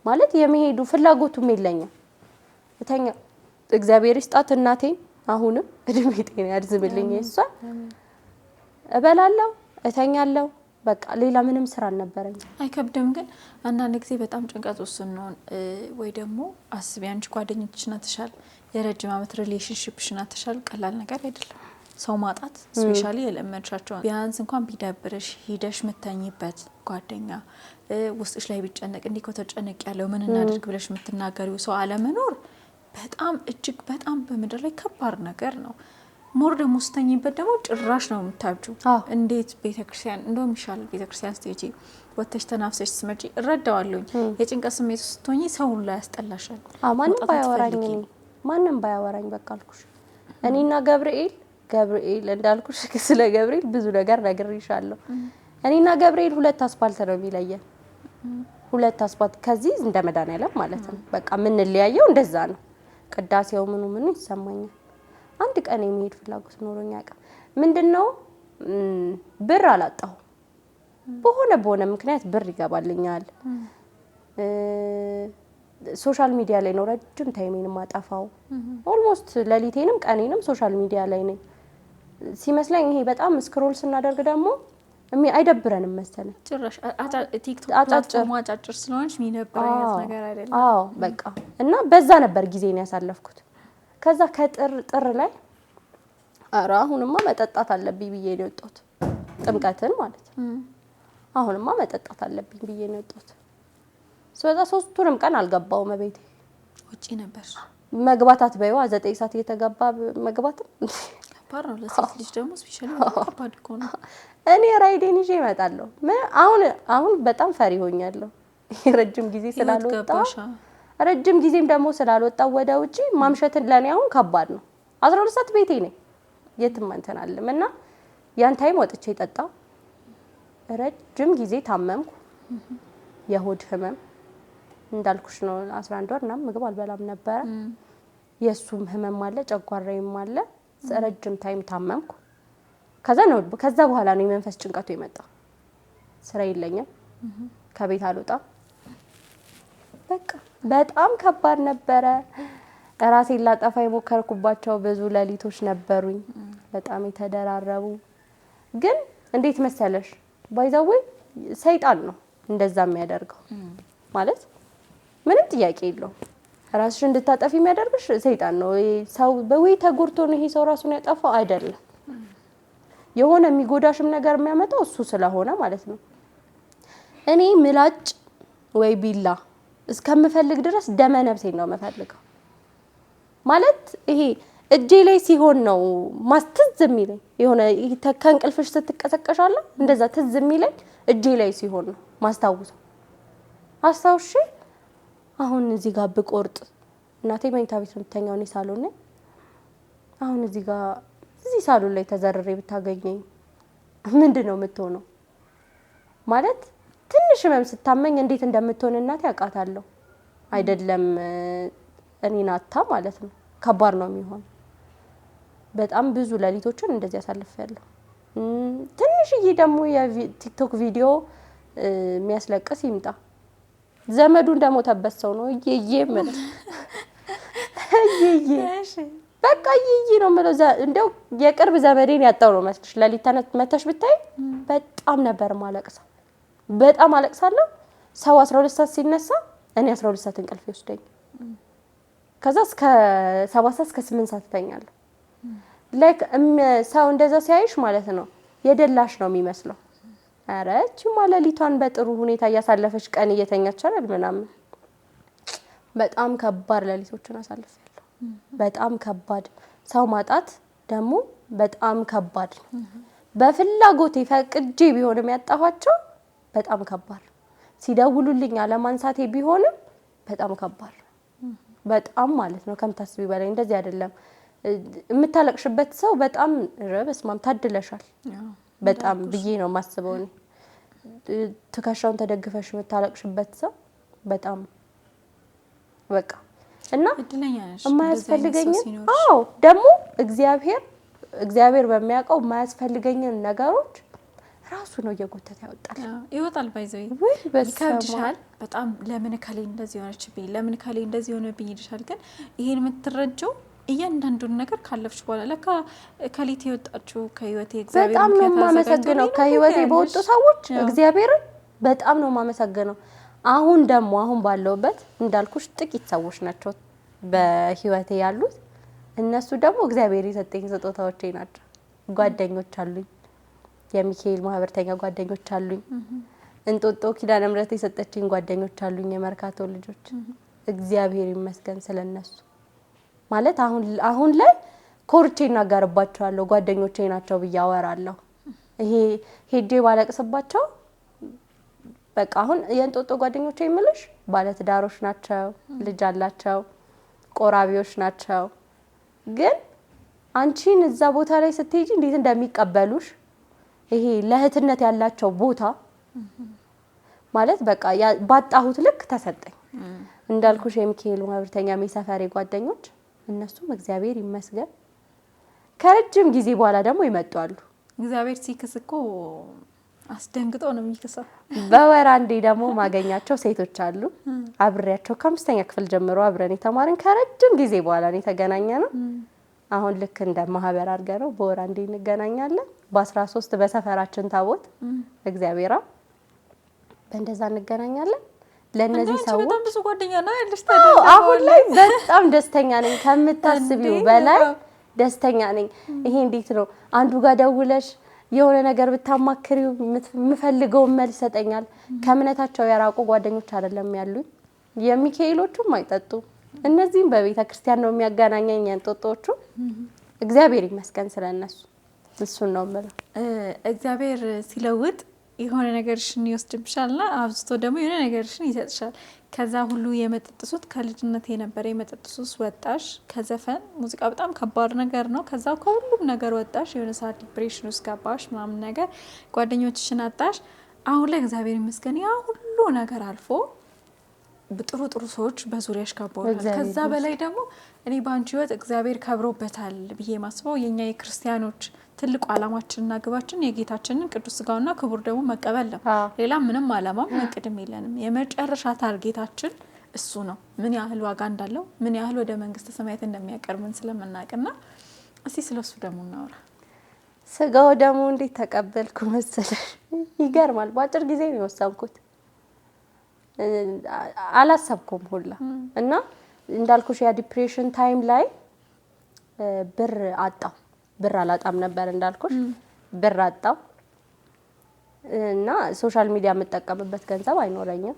ማለት የመሄዱ ፍላጎቱም የለኝም። እተኛ እግዚአብሔር ይስጣት እናቴ አሁንም እድሜ ጤና ያርዝምልኝ። እሷ እበላለሁ እተኛለሁ በቃ ሌላ ምንም ስራ አልነበረኝ። አይከብድም። ግን አንዳንድ ጊዜ በጣም ጭንቀት ውስጥ ነው ወይ ደግሞ አስቢ አንቺ ጓደኞችሽን አትሻል የረጅም አመት ሪሌሽንሺፕሽን አትሻል ቀላል ነገር አይደለም። ሰው ማጣት ስፔሻሊ የለመድሻቸው ቢያንስ እንኳን ቢደብርሽ ሂደሽ ምተኝበት ጓደኛ ውስጥሽ ላይ ቢጨነቅ እንዲህ ከተጨነቅ ያለው ምን እናድርግ ብለሽ የምትናገሪው ሰው አለመኖር በጣም እጅግ በጣም በምድር ላይ ከባድ ነገር ነው። ሞር ደግሞ ስተኝበት ደግሞ ጭራሽ ነው የምታብጁ። እንዴት ቤተክርስቲያን እንደውም ይሻል ቤተክርስቲያን ስትሄጂ ወተሽ ተናፍሰሽ ስትመጪ እረዳዋለሁ። የጭንቀት ስሜት ስትሆኚ ሰው ላይ ያስጠላሻል። ማንም ባያወራኝ በቃ አልኩሽ። እኔና ገብርኤል እንዳልኩሽ ስለ ገብርኤል ብዙ ነገር ነግሬሻለሁ። እኔና ገብርኤል 2 አስፋልት ነው የሚለየን። 2 አስፋልት ከዚህ እንደ መድኃኒዓለም ማለት ነው። በቃ ምን ለያየው እንደዛ ነው። ቅዳሴው ምኑ ይሰማኛል። አንድ ቀን የሚሄድ ፍላጎት ኖሮኛ ያውቃል። ምንድነው ብር አላጣሁ። በሆነ ምክንያት ብር ይገባልኛል። ሶሻል ሚዲያ ላይ ነው ረጅም ታይሜን ማጣፋው። ኦልሞስት ሌሊቴንም ቀኔንም ሶሻል ሚዲያ ላይ ነኝ ሲመስለኝ። ይሄ በጣም ስክሮል ስናደርግ ደግሞ አይደብረንም መሰለኝ ጭራሽ ቲክቶክ ፕላትፎርም አጫጭር ስለሆነች የሚደብር አይነት ነገር አይደለም። አዎ በቃ እና በዛ ነበር ጊዜን ያሳለፍኩት። ከዛ ጥር ላይ ኧረ አሁንማ መጠጣት አለብኝ ብዬ ነው የወጣሁት። ጥምቀትን ማለት ነው። አሁንማ መጠጣት አለብኝ ብዬ ነው የወጣሁት። ስለዛ 3ቱንም ቀን አልገባውም ቤቴ። ውጪ ነበር መግባት አትበይዋ 9 ሰዓት እየተገባ መግባትም ከባድ ነው ለሴት ልጅ ደግሞ ስፔሻሊ ከባድ እኮ ነው። እኔ ራይዴን ይዤ እመጣለሁ። አሁን በጣም ፈሪ ሆኛለሁ። ረጅም ጊዜ ስላልወጣሁ ረጅም ጊዜም ደግሞ ስላልወጣሁ ወደ ውጪ ማምሸትን ለኔ አሁን ከባድ ነው። 12 ሰዓት ቤቴ ነኝ። የትም እንትን አለም እና ያን ታይም ወጥቼ ጠጣሁ። ረጅም ጊዜ ታመምኩ። የሆድ ህመም እንዳልኩሽ ነው። 11 ወር ምናምን ምግብ አልበላም ነበር። የሱም ህመም አለ፣ ጨጓራዬም አለ። ረጅም ታይም ታመምኩ። ከዛ በኋላ ነው የመንፈስ ጭንቀቱ የመጣው። ስራ የለኝም፣ ከቤት አልወጣም። በቃ በጣም ከባድ ነበረ። ራሴን ላጠፋ የሞከርኩባቸው ብዙ ሌሊቶች ነበሩኝ፣ በጣም የተደራረቡ። ግን እንዴት መሰለሽ ባይዛው ሰይጣን ነው እንደዛ የሚያደርገው ማለት ምንም ጥያቄ የለውም። ራስሽ እንድታጠፊ የሚያደርግሽ ሰይጣን ነው። ሰው በወይ ተጎርቶ ነው ይሄ ሰው ራሱን ያጠፋው አይደለም። የሆነ የሚጎዳሽም ነገር የሚያመጣው እሱ ስለሆነ ማለት ነው። እኔ ምላጭ ወይ ቢላ እስከምፈልግ ድረስ ደመ ነፍሴን ነው የምፈልገው። ማለት ይሄ እጄ ላይ ሲሆን ነው ማስትዝ የሚለኝ። የሆነ ከእንቅልፍሽ ስትቀሰቀሻለ እንደዛ ትዝ የሚለኝ እጄ ላይ ሲሆን ነው ማስታውሰው። አስታውሽ አሁን እዚህ ጋር ብቆርጥ እናቴ መኝታ ቤት ነው የምትተኛው፣ እኔ ሳሎን ነኝ። አሁን እዚህ ሳሎን ላይ ተዘርሬ ብታገኘኝ ምንድነው የምትሆነው? ማለት ትንሽ ህመም ስታመኝ እንዴት እንደምትሆን እናቴ አውቃታለሁ። አይደለም እኔን አታ ማለት ነው። ከባድ ነው የሚሆን። በጣም ብዙ ሌሊቶችን እንደዚህ አሳልፌያለሁ። ትንሽዬ ደግሞ የቲክቶክ ቪዲዮ የሚያስለቅስ ይምጣ። ዘመዱ እንደሞተበት ሰው ነው እየየ ማለት እየየ በቃ እየየ ነው ማለት እንደው የቅርብ ዘመዴን ያጣው ነው መስልሽ። ሌሊት መተሽ ብታይ በጣም ነበር ማለቅሰው። በጣም አለቅሳለሁ። ሰው 12 ሰዓት ሲነሳ እኔ 12 ሰዓት እንቅልፍ ይወስደኝ። ከዛ እስከ 7 ሰዓት እስከ 8 ሰዓት ተኛለሁ። ላይክ ሰው እንደዛ ሲያይሽ ማለት ነው የደላሽ ነው የሚመስለው። አረ እቺ ማለሊቷን በጥሩ ሁኔታ እያሳለፈች ቀን እየተኛች አይደል ምናምን። በጣም ከባድ ሌሊቶችን አሳልፌያለሁ። በጣም ከባድ ሰው ማጣት ደግሞ በጣም ከባድ ነው። በፍላጎቴ ፈቅጄ ቢሆንም ያጣኋቸው በጣም ከባድ ነው። ሲደውሉልኝ አለማንሳቴ ቢሆንም በጣም ከባድ ነው። በጣም ማለት ነው ከምታስቢ በላይ እንደዚህ አይደለም። የምታለቅሽበት ሰው በጣም በስማም ታድለሻል በጣም ብዬ ነው የማስበው እኔ። ትከሻውን ተደግፈሽ የምታለቅሽበት ሰው በጣም በቃ እና የማያስፈልገኝ ደግሞ እግዚአብሔር በሚያውቀው የማያስፈልገኝን ነገሮች ራሱ ነው እየጎተተ ይወጣል ባይዘይ ይከብድሻል በጣም። ለምን ከሌ እንደዚህ ሆነችብኝ፣ ለምን ከሌ እንደዚህ ሆነብኝ ይልሻል። ግን ይሄን የምትረጀው እያንዳንዱን ነገር ካለፍሽ በኋላ ለካ ከሊት የወጣችሁ ከህይወቴ እግዚአብሔር በጣም ነው የማመሰግነው። ከህይወቴ በወጡ ሰዎች እግዚአብሔርን በጣም ነው የማመሰግነው። አሁን ባለውበት እንዳልኩሽ ጥቂት ሰዎች ናቸው በህይወቴ ያሉት። እነሱ ደግሞ እግዚአብሔር የሰጠኝ ስጦታዎቼ ናቸው። ጓደኞች አሉኝ፣ የሚካኤል ማህበርተኛ ጓደኞች አሉኝ። እንጦጦ ኪዳነ ምሕረት የሰጠችኝ ጓደኞች አሉኝ፣ የመርካቶ ልጆች። እግዚአብሔር ይመስገን ስለነሱ። ማለት አሁን ላይ ኮርቼ እናጋርባቸዋለሁ። ጓደኞቼ ናቸው ብዬ አወራለሁ። ይሄ ሄጄ ባለቅስባቸው በቃ አሁን የእንጦጦ ጓደኞቼ የምልሽ ባለትዳሮች ናቸው፣ ልጅ አላቸው፣ ቆራቢዎች ናቸው። ግን አንቺን እዛ ቦታ ላይ ስትሄጂ እንዴት እንደሚቀበሉሽ ይሄ ለእህትነት ያላቸው ቦታ ማለት በቃ ባጣሁት ልክ ተሰጠኝ። እንዳልኩሽ የሚካኤል ማህበርተኛ የሰፈሬ ጓደኞች እነሱም እግዚአብሔር ይመስገን ከረጅም ጊዜ በኋላ ደግሞ ይመጣሉ። እግዚአብሔር ሲክስ እኮ አስደንግጦ ነው የሚክሰው። በወር አንዴ ደግሞ ማገኛቸው ሴቶች አሉ። አብሬያቸው ከ5ኛ ክፍል ጀምሮ አብረን የተማርን ከረጅም ጊዜ በኋላ ነው የተገናኘነው። አሁን ልክ እንደ ማህበር አድርገነው በወር አንዴ እንገናኛለን። በ13 በሰፈራችን ታቦት እግዚአብሔራ በእንደዛ እንገናኛለን። ለነዚህ ሰዎች በጣም ብዙ ጓደኛ ነው ያለሽ። አሁን ላይ በጣም ደስተኛ ነኝ፣ ከምታስቢው በላይ ደስተኛ ነኝ። ይሄ እንዴት ነው አንዱ ጋር ደውለሽ የሆነ ነገር ብታማክሪው የምፈልገውን መልስ ይሰጠኛል። ከእምነታቸው የራቁ ጓደኞች አይደለም ያሉኝ። የሚካኤሎቹም አይጠጡ፣ እነዚህም በቤተ ክርስቲያን ነው የሚያገናኘኝ እንጦጦቹ። እግዚአብሔር ይመስገን ስለነሱ። እሱን ነው የምለው። እግዚአብሔር ሲለውጥ የሆነ ነገርሽን ይወስድብሻልና አብዝቶ ደግሞ የሆነ ነገርሽን ይሰጥሻል። ከዛ ሁሉ የመጠጥ ሱስ ከልጅነት የነበረ የመጠጥ ሱስ ወጣሽ። ከዘፈን ሙዚቃ በጣም ከባድ ነገር ነው። ከዛ ከሁሉም ነገር ወጣሽ። የሆነ ሰዓት ዲፕሬሽን ውስጥ ገባሽ ምናምን ነገር፣ ጓደኞችሽን አጣሽ። አሁን ላይ እግዚአብሔር ይመስገን ያ ሁሉ ነገር አልፎ ጥሩ ጥሩ ሰዎች በዙሪያሽ ከበውሻል። ከዛ በላይ ደግሞ እኔ በአንቺ ህይወት እግዚአብሔር ከብሮበታል ብዬ ማስበው የኛ የክርስቲያኖች ትልቁ ዓላማችንና ግባችን የጌታችንን ቅዱስ ስጋውና ክቡር ደግሞ መቀበል ነው። ሌላ ምንም ዓላማም እቅድም የለንም። የመጨረሻ ታርጌታችን እሱ ነው። ምን ያህል ዋጋ እንዳለው ምን ያህል ወደ መንግስተ ሰማያት እንደሚያቀርብን ስለምናውቅና እስቲ ስለሱ ደግሞ እናውራ። ስጋው ደግሞ እንዴት ተቀበልኩ መሰለሽ? ይገርማል። በአጭር ጊዜ ነው የወሰንኩት። አላሰብኩም ሁላ እና እንዳልኩሽ ያ ዲፕሬሽን ታይም ላይ ብር አጣው። ብር አላጣም ነበር እንዳልኩሽ፣ ብር አጣው እና ሶሻል ሚዲያ የምጠቀምበት ገንዘብ አይኖረኝም።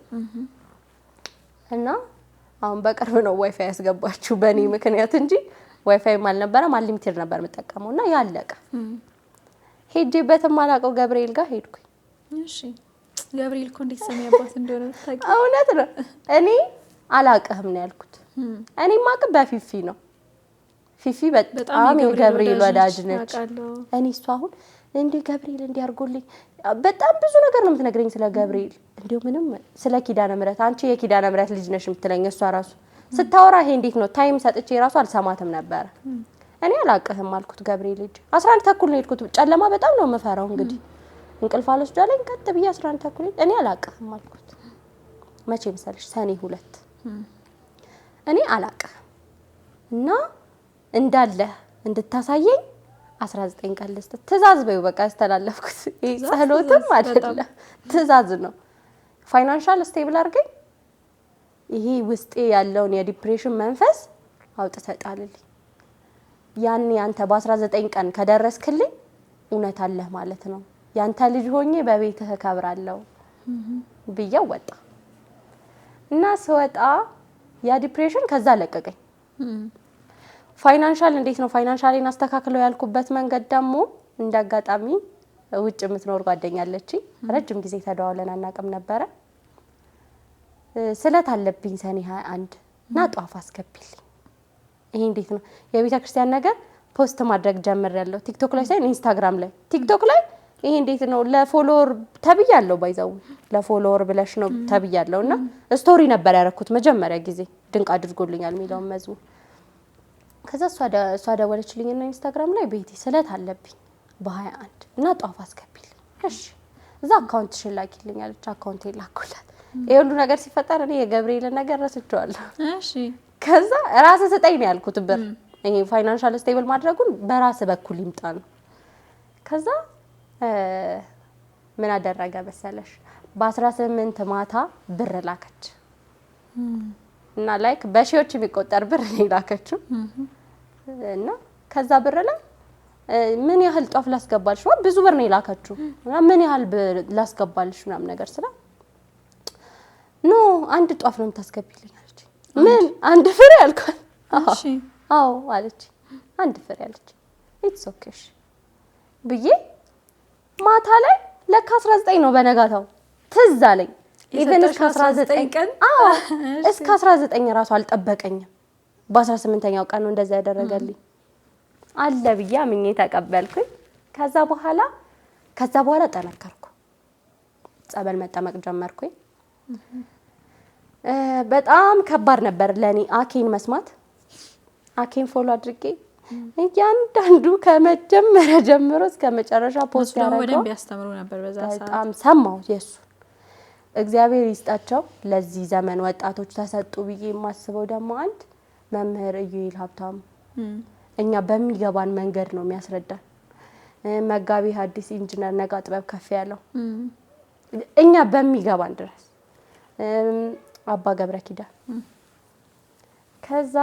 እና አሁን በቅርብ ነው ዋይፋይ ያስገባችሁ በእኔ ምክንያት እንጂ ዋይፋይም አልነበረም፣ አንሊሚትድ ነበር የምጠቀመው እና ያለቀ። ሄጄበትም አላውቀው ገብርኤል ጋር ሄድኩኝ። እሺ ገብርኤል እኮ እንዴት ሰማይ አባት እንደሆነ ታውቂ? እውነት ነው። እኔ አላውቅህም ነው ያልኩት። እኔ ማቅ በፊፊ ነው። ፊፊ በጣም የገብርኤል ወዳጅ ነች። እኔ እሷ አሁን እንዴ ገብርኤል እንዲያርጎልኝ በጣም ብዙ ነገር ነው የምትነግረኝ ስለ ገብርኤል። እንዴው ምንም ስለ ኪዳነ ምሕረት አንቺ የኪዳነ ምሕረት ልጅ ነሽ የምትለኝ እሷ ራሱ ስታወራ ይሄ እንዴት ነው ታይም ሰጥቼ ራሱ አልሰማትም ነበር። እኔ አላውቅህም አልኩት ገብርኤል ልጅ 11 ተኩል ነው የሄድኩት። ጨለማ በጣም ነው የምፈራው። እንግዲህ እንቅልፍ አልወስዳለኝ ቀጥ ብዬ 11 ተኩል እኔ አላውቅህም አልኩት። መቼ መሰለሽ ሰኔ 2 እኔ አላውቅህም እና እንዳለ እንድታሳየኝ 19 ቀን ልስጥ ትእዛዝ በይው በቃ ያስተላለፍኩት። ይሄ ጸሎትም አይደለም ትእዛዝ ነው። ፋይናንሻል ስቴብል አድርገኝ፣ ይሄ ውስጤ ያለውን የዲፕሬሽን መንፈስ አውጥተህ ጣልልኝ። ያኔ አንተ በ19 ቀን ከደረስክልኝ እውነት አለህ ማለት ነው። ያንተ ልጅ ሆኜ በቤትህ እከብራለሁ ብዬው ወጣ እና ስወጣ ያ ዲፕሬሽን ከዛ ለቀቀኝ። ፋይናንሻል እንዴት ነው ፋይናንሻሊን አስተካክለው ያልኩበት መንገድ ደግሞ እንዳጋጣሚ ውጭ የምትኖር ጓደኛ አለችኝ። ረጅም ጊዜ ተደዋውለን አናውቅም ነበረ። ስለት አለብኝ ሰኔ 21 እና ጧፍ አስገቢልኝ። ይሄ እንዴት ነው የቤተ ክርስቲያን ነገር ፖስት ማድረግ ጀምሬያለሁ። ቲክቶክ ላይ ሳይሆን ኢንስታግራም ላይ። ቲክቶክ ላይ ይሄ እንዴት ነው ለፎሎወር ተብያለሁ። ባይዘው ለፎሎወር ብለሽ ነው ተብያለሁና ስቶሪ ነበር ያደረኩት መጀመሪያ ጊዜ ድንቅ አድርጎልኛል የሚለውን መዝሙር። ከዛ እሷ ደወለችልኝና ኢንስታግራም ላይ ቤቲ ስለት አለብኝ በ21 እና ጧፍ አስገቢልኝ። እሺ እዛ አካውንት ሽላኪልኝ አለች። አካውንት ይላኩላት። ይሄ ሁሉ ነገር ሲፈጠር እኔ የገብርኤልን ነገር ረስቼዋለሁ። እሺ ከዛ ራስ ሰጠኝ ነው ያልኩት ብር። ይሄ ፋይናንሻል ስቴብል ማድረጉን በራስ በኩል ይምጣ ነው። ከዛ ምን አደረገ መሰለሽ በ18 ማታ ብር ላከች እና ላይክ በሺዎች የሚቆጠር ብር ነው ላከችው። እና ከዛ ብር ላይ ምን ያህል ጧፍ ላስገባልሽ ወይ ብዙ ብር ነው ላከችው። እና ምን ያህል ላስገባልሽ ምናምን ነገር ስለ ኖ አንድ ጧፍ ነው የምታስገቢልኝ አለች። ምን አንድ ፍሬ አልኳት። እሺ አዎ አለች። አንድ ፍሬ አለች። ኢትስ ኦኬ ብዬ ማታ ላይ ለካ 19 ነው በነጋታው ትዝ አለኝ። ኢቨን እስከ 19 ቀን እስከ 19 ራሱ አልጠበቀኝም። በ18ኛው ቀን ነው እንደዛ ያደረገልኝ አለ ብዬ አምኜ ተቀበልኩኝ። ከዛ በኋላ ጠነከርኩ። ጸበል መጠመቅ ጀመርኩኝ። በጣም ከባድ ነበር ለኔ አኬን መስማት። አኬን ፎሎ አድርጌ እያንዳንዱ ከመጀመሪያ ጀምሮ እስከ መጨረሻ ፖስት ያደረገው ወደም ቢያስተምሩ ነበር። በዛ ሰዓት በጣም ሰማው የሱ እግዚአብሔር ይስጣቸው ለዚህ ዘመን ወጣቶች ተሰጡ ብዬ የማስበው ደግሞ አንድ መምህር ኢዩኤል ሀብታሙ እኛ በሚገባን መንገድ ነው የሚያስረዳን። መጋቢ ሐዲስ ኢንጂነር ነጋ ጥበብ ከፍ ያለው እኛ በሚገባን ድረስ አባ ገብረ ኪዳን ከዛ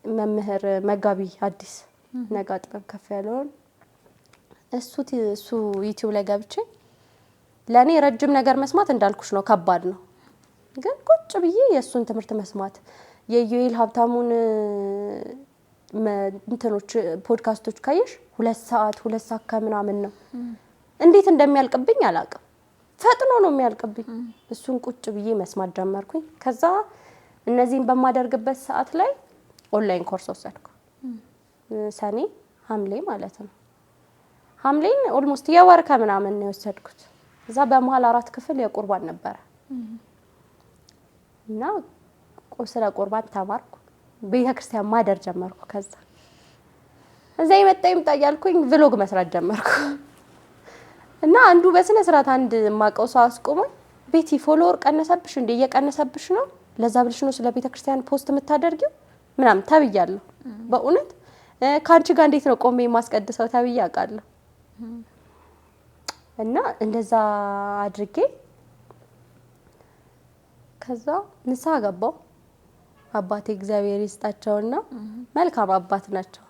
መምህር መጋቢ ሐዲስ ነጋ ጥበብ ከፍ ያለውን እሱ ዩቲዩብ ላይ ገብቼ ለኔ ረጅም ነገር መስማት እንዳልኩሽ ነው ከባድ ነው። ግን ቁጭ ብዬ የእሱን ትምህርት መስማት የዩኤል ሀብታሙን እንትኖች ፖድካስቶች ካየሽ 2 ሰዓት ከምናምን ነው። እንዴት እንደሚያልቅብኝ አላውቅም። ፈጥኖ ነው የሚያልቅብኝ። እሱን ቁጭ ብዬ መስማት ጀመርኩኝ። ከዛ እነዚህን በማደርግበት ሰዓት ላይ ኦንላይን ኮርስ ወሰድኩ። ሰኔ ሐምሌ ማለት ነው። ሐምሌን ኦልሞስት የወር ከምናምን ነው የወሰድኩት። እዛ በመሃል 4 ክፍል የቁርባን ነበረ እና ስለ ቁርባን ተማርኩ። ቤተክርስቲያን ማደር ጀመርኩ። ከዛ እዛ ይመጣ እያልኩኝ ቭሎግ መስራት ጀመርኩ እና አንዱ በስነ ስርዓት አንድ ማቀው ሰው አስቆመኝ። ቤቲ ፎሎወር ቀነሰብሽ እንዴ? እየቀነሰብሽ ነው? ለዛ ብልሽ ነው ስለ ቤተክርስቲያን ፖስት የምታደርጊው ምናምን ተብያለሁ። በእውነት ካንቺ ጋር እንዴት ነው ቆሜ ማስቀድሰው ተብያ አውቃለሁ። እና እንደዛ አድርጌ ከዛ ንስሐ ገባሁ። አባቴ እግዚአብሔር ይስጣቸውና መልካም አባት ናቸው።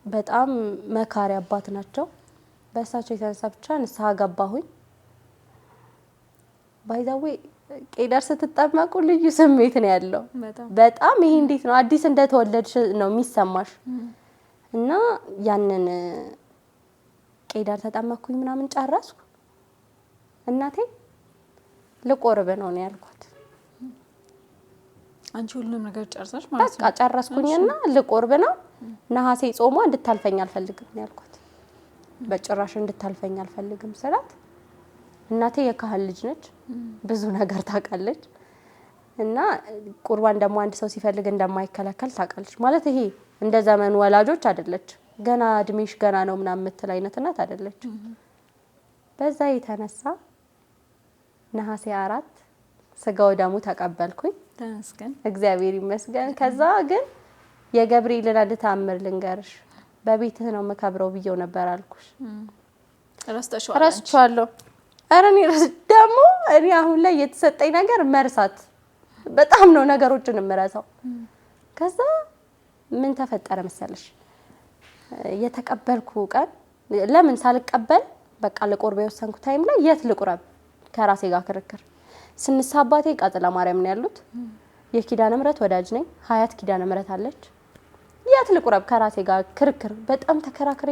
በጣም መካሪ አባት ናቸው። በእሳቸው የተነሳ ብቻ ንስሐ ገባሁኝ። ባይዛዌ ቄደር ስትጠመቁ ልዩ ስሜት ነው ያለው። በጣም ይሄ እንዴት ነው አዲስ እንደተወለድሽ ነው የሚሰማሽ። እና ያንን ቄደር ተጠመቅኩኝ ምናምን ጨረስኩ። እናቴ ልቆርብ ነው ያልኳት። አንቺ ሁሉንም ነገር ጨርሰሽ ማለት ነው? በቃ ጨረስኩኝና ልቆርብ ነው። ነሐሴ ጾሟ እንድታልፈኝ አልፈልግም ያልኳት። በጭራሽ እንድታልፈኝ አልፈልግም ስላት እናቴ የካህን ልጅ ነች፣ ብዙ ነገር ታውቃለች። እና ቁርባን ደግሞ አንድ ሰው ሲፈልግ እንደማይከለከል ታውቃለች። ማለት ይሄ እንደ ዘመኑ ወላጆች አይደለች። ገና እድሜሽ ገና ነው ምናምን የምትል አይነት እናት አይደለች። በዛ የተነሳ ነሐሴ 4 ስጋው ደሙ ተቀበልኩኝ። ተመስገን እግዚአብሔር ይመስገን። ከዛ ግን የገብርኤልን አንድ ተአምር ልንገርሽ። በቤትህ ነው መከብረው ብየው ነበር አልኩሽ። ረስቼዋለሁ። ኧረ እኔ አሁን ላይ የተሰጠኝ ነገር መርሳት በጣም ነው ነገሮችን የምረሳው። ከዛ ምን ተፈጠረ መሰለሽ? የተቀበልኩ ቀን ለምን ሳልቀበል በቃ ለቆርብ የወሰንኩ ታይም ላይ የት ልቁረብ ከራሴ ጋር ክርክር ስንሳ አባቴ ቃጥላ ማርያም ነው ያሉት። የኪዳነ ምሕረት ወዳጅ ነኝ። ሀያት ኪዳነ ምሕረት አለች። የት ልቁረብ ከራሴ ጋር ክርክር በጣም ተከራክሬ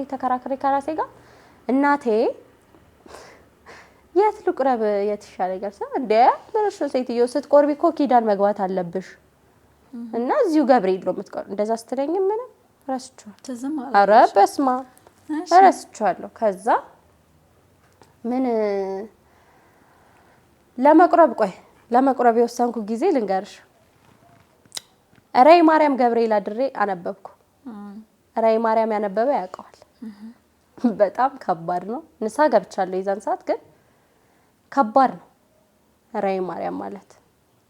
ከራሴ ጋር እናቴ የት ልቁረብ የት ይሻለኛል እንዴ ለነሽ ሴትዮ ስትቆርቢ እኮ ኪዳን መግባት አለብሽ እና እዚሁ ገብርኤል ነው የምትቆር እንደዛ ስትለኝ ምን ረስቻለሁ። ኧረ በስመ አብ ረስቻለሁ። ከዛ ምን ለመቁረብ የወሰንኩ ጊዜ ልንገርሽ። ራዕይ ማርያም ገብርኤል አድሬ አነበብኩ። ራዕይ ማርያም ያነበበ ያውቀዋል። በጣም ከባድ ነው። ንስሐ ገብቻለሁ የዛን ሰዓት ግን ከባድ ነው። ራዕይ ማርያም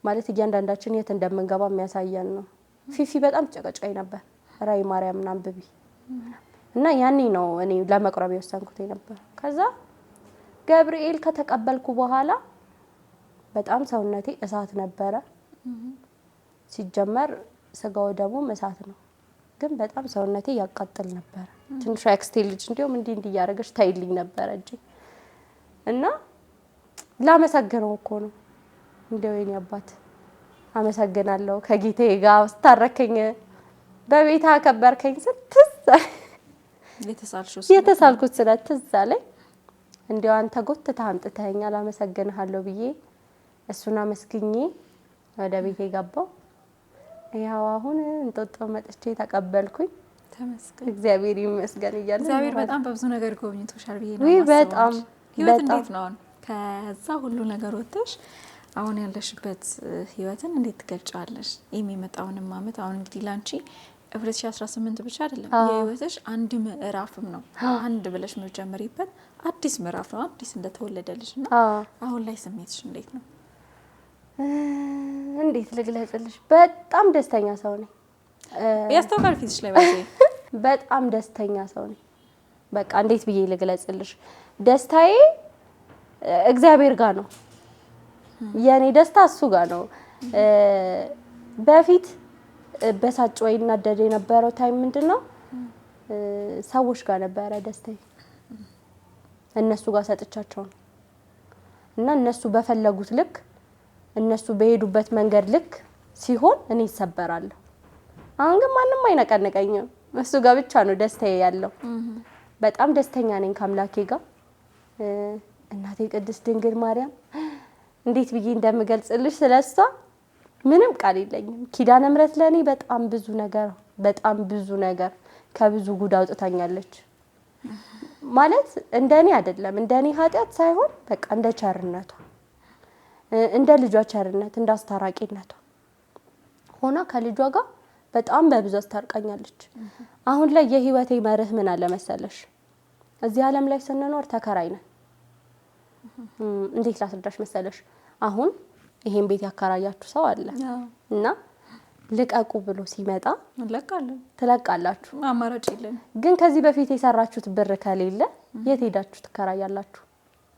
ማለት እያንዳንዳችን የት እንደምንገባ የሚያሳየን ነው። ፊፊ በጣም ጨቀጨቀኝ ነበር። ራዕይ ማርያም አንብቢ እና ያኔ ነው እኔ ለመቁረብ የወሰንኩት ነበር። ከዛ ገብርኤል ከተቀበልኩ በኋላ በጣም ሰውነቴ እሳት ነበረ። ሲጀመር ስጋው ደግሞ እሳት ነው፣ ግን በጣም ሰውነቴ ያቃጥል ነበር። ትንሽ አክስቴ ልጅ እንዲሁም እንዲህ ያረጋሽ ታይልኝ ነበር እንጂ እና ላመሰግነው እኮ ነው እንደው የኔ አባት አመሰግናለሁ። ከጌታዬ ጋር ስታረከኝ በቤት አከበርከኝ ስትዝ የተሳልኩት ስለ ትዝ አለኝ። እንደው አንተ ጎትተህ አምጥተኸኛል አመሰግንሃለሁ ብዬ እሱን አመስግኜ ወደ ቤቴ ገባሁ። ያው አሁን እንጦጦ መጥቼ ተቀበልኩኝ። ተመስገን እግዚአብሔር ይመስገን እያለ እግዚአብሔር በጣም በብዙ ነገር ጎብኝቶሻል ብዬ ነው የማስበው። በጣም ህይወት እንዴት ነው ከዛ ሁሉ ነገር ወጥተሽ አሁን ያለሽበት ህይወትን እንዴት ትገልጫለሽ? የሚመጣውንም አመት አሁን እንግዲህ ላንቺ 2018 ብቻ አይደለም የህይወትሽ አንድ ምዕራፍም ነው። አንድ ብለሽ የምትጀምሪበት አዲስ ምዕራፍ ነው፣ አዲስ እንደተወለደልሽ እና አሁን ላይ ስሜትሽ እንዴት ነው? እንዴት ልግለጽልሽ? በጣም ደስተኛ ሰው ነኝ። ያስተውቃል ፊትሽ ላይ ባዜ በጣም ደስተኛ ሰው ነኝ። በቃ እንዴት ብዬ ልግለጽልሽ? ደስታዬ እግዚአብሔር ጋር ነው። የኔ ደስታ እሱ ጋር ነው። በፊት በሳጭ ወይ እናደድ የነበረው ታይም ምንድነው? ሰዎች ጋር ነበረ ደስታዬ። እነሱ ጋር ሰጥቻቸው ነው እና እነሱ በፈለጉት ልክ እነሱ በሄዱበት መንገድ ልክ ሲሆን እኔ ይሰበራለሁ። አሁን ግን ማንም አይነቀነቀኝም። እሱ ጋር ብቻ ነው ደስታዬ ያለው። በጣም ደስተኛ ነኝ ከአምላኬ ጋር። እናቴ ቅድስት ድንግል ማርያም እንዴት ብዬ እንደምገልጽልሽ ስለሷ ምንም ቃል የለኝም። ኪዳነ ምሕረት ለኔ በጣም ብዙ ነገር ከብዙ ጉድ አውጥታኛለች። ማለት እንደኔ አይደለም እንደኔ ኃጢአት ሳይሆን በቃ እንደ ቸርነቷ እንደ ልጇ ቸርነት እንደ አስታራቂነቷ ሆና ከልጇ ጋር በጣም በብዙ አስታርቃኛለች። አሁን ላይ የህይወቴ መርህ ምን አለ መሰለሽ? እዚህ ዓለም ላይ ስንኖር ተከራይ ነን። እንዴት ላስረዳሽ መሰለሽ? አሁን ይሄን ቤት ያከራያችሁ ሰው አለ እና ልቀቁ ብሎ ሲመጣ ትለቃላችሁ። አማራጭ የለም። ግን ከዚህ በፊት የሰራችሁት ብር ከሌለ የት ሄዳችሁ ትከራያላችሁ?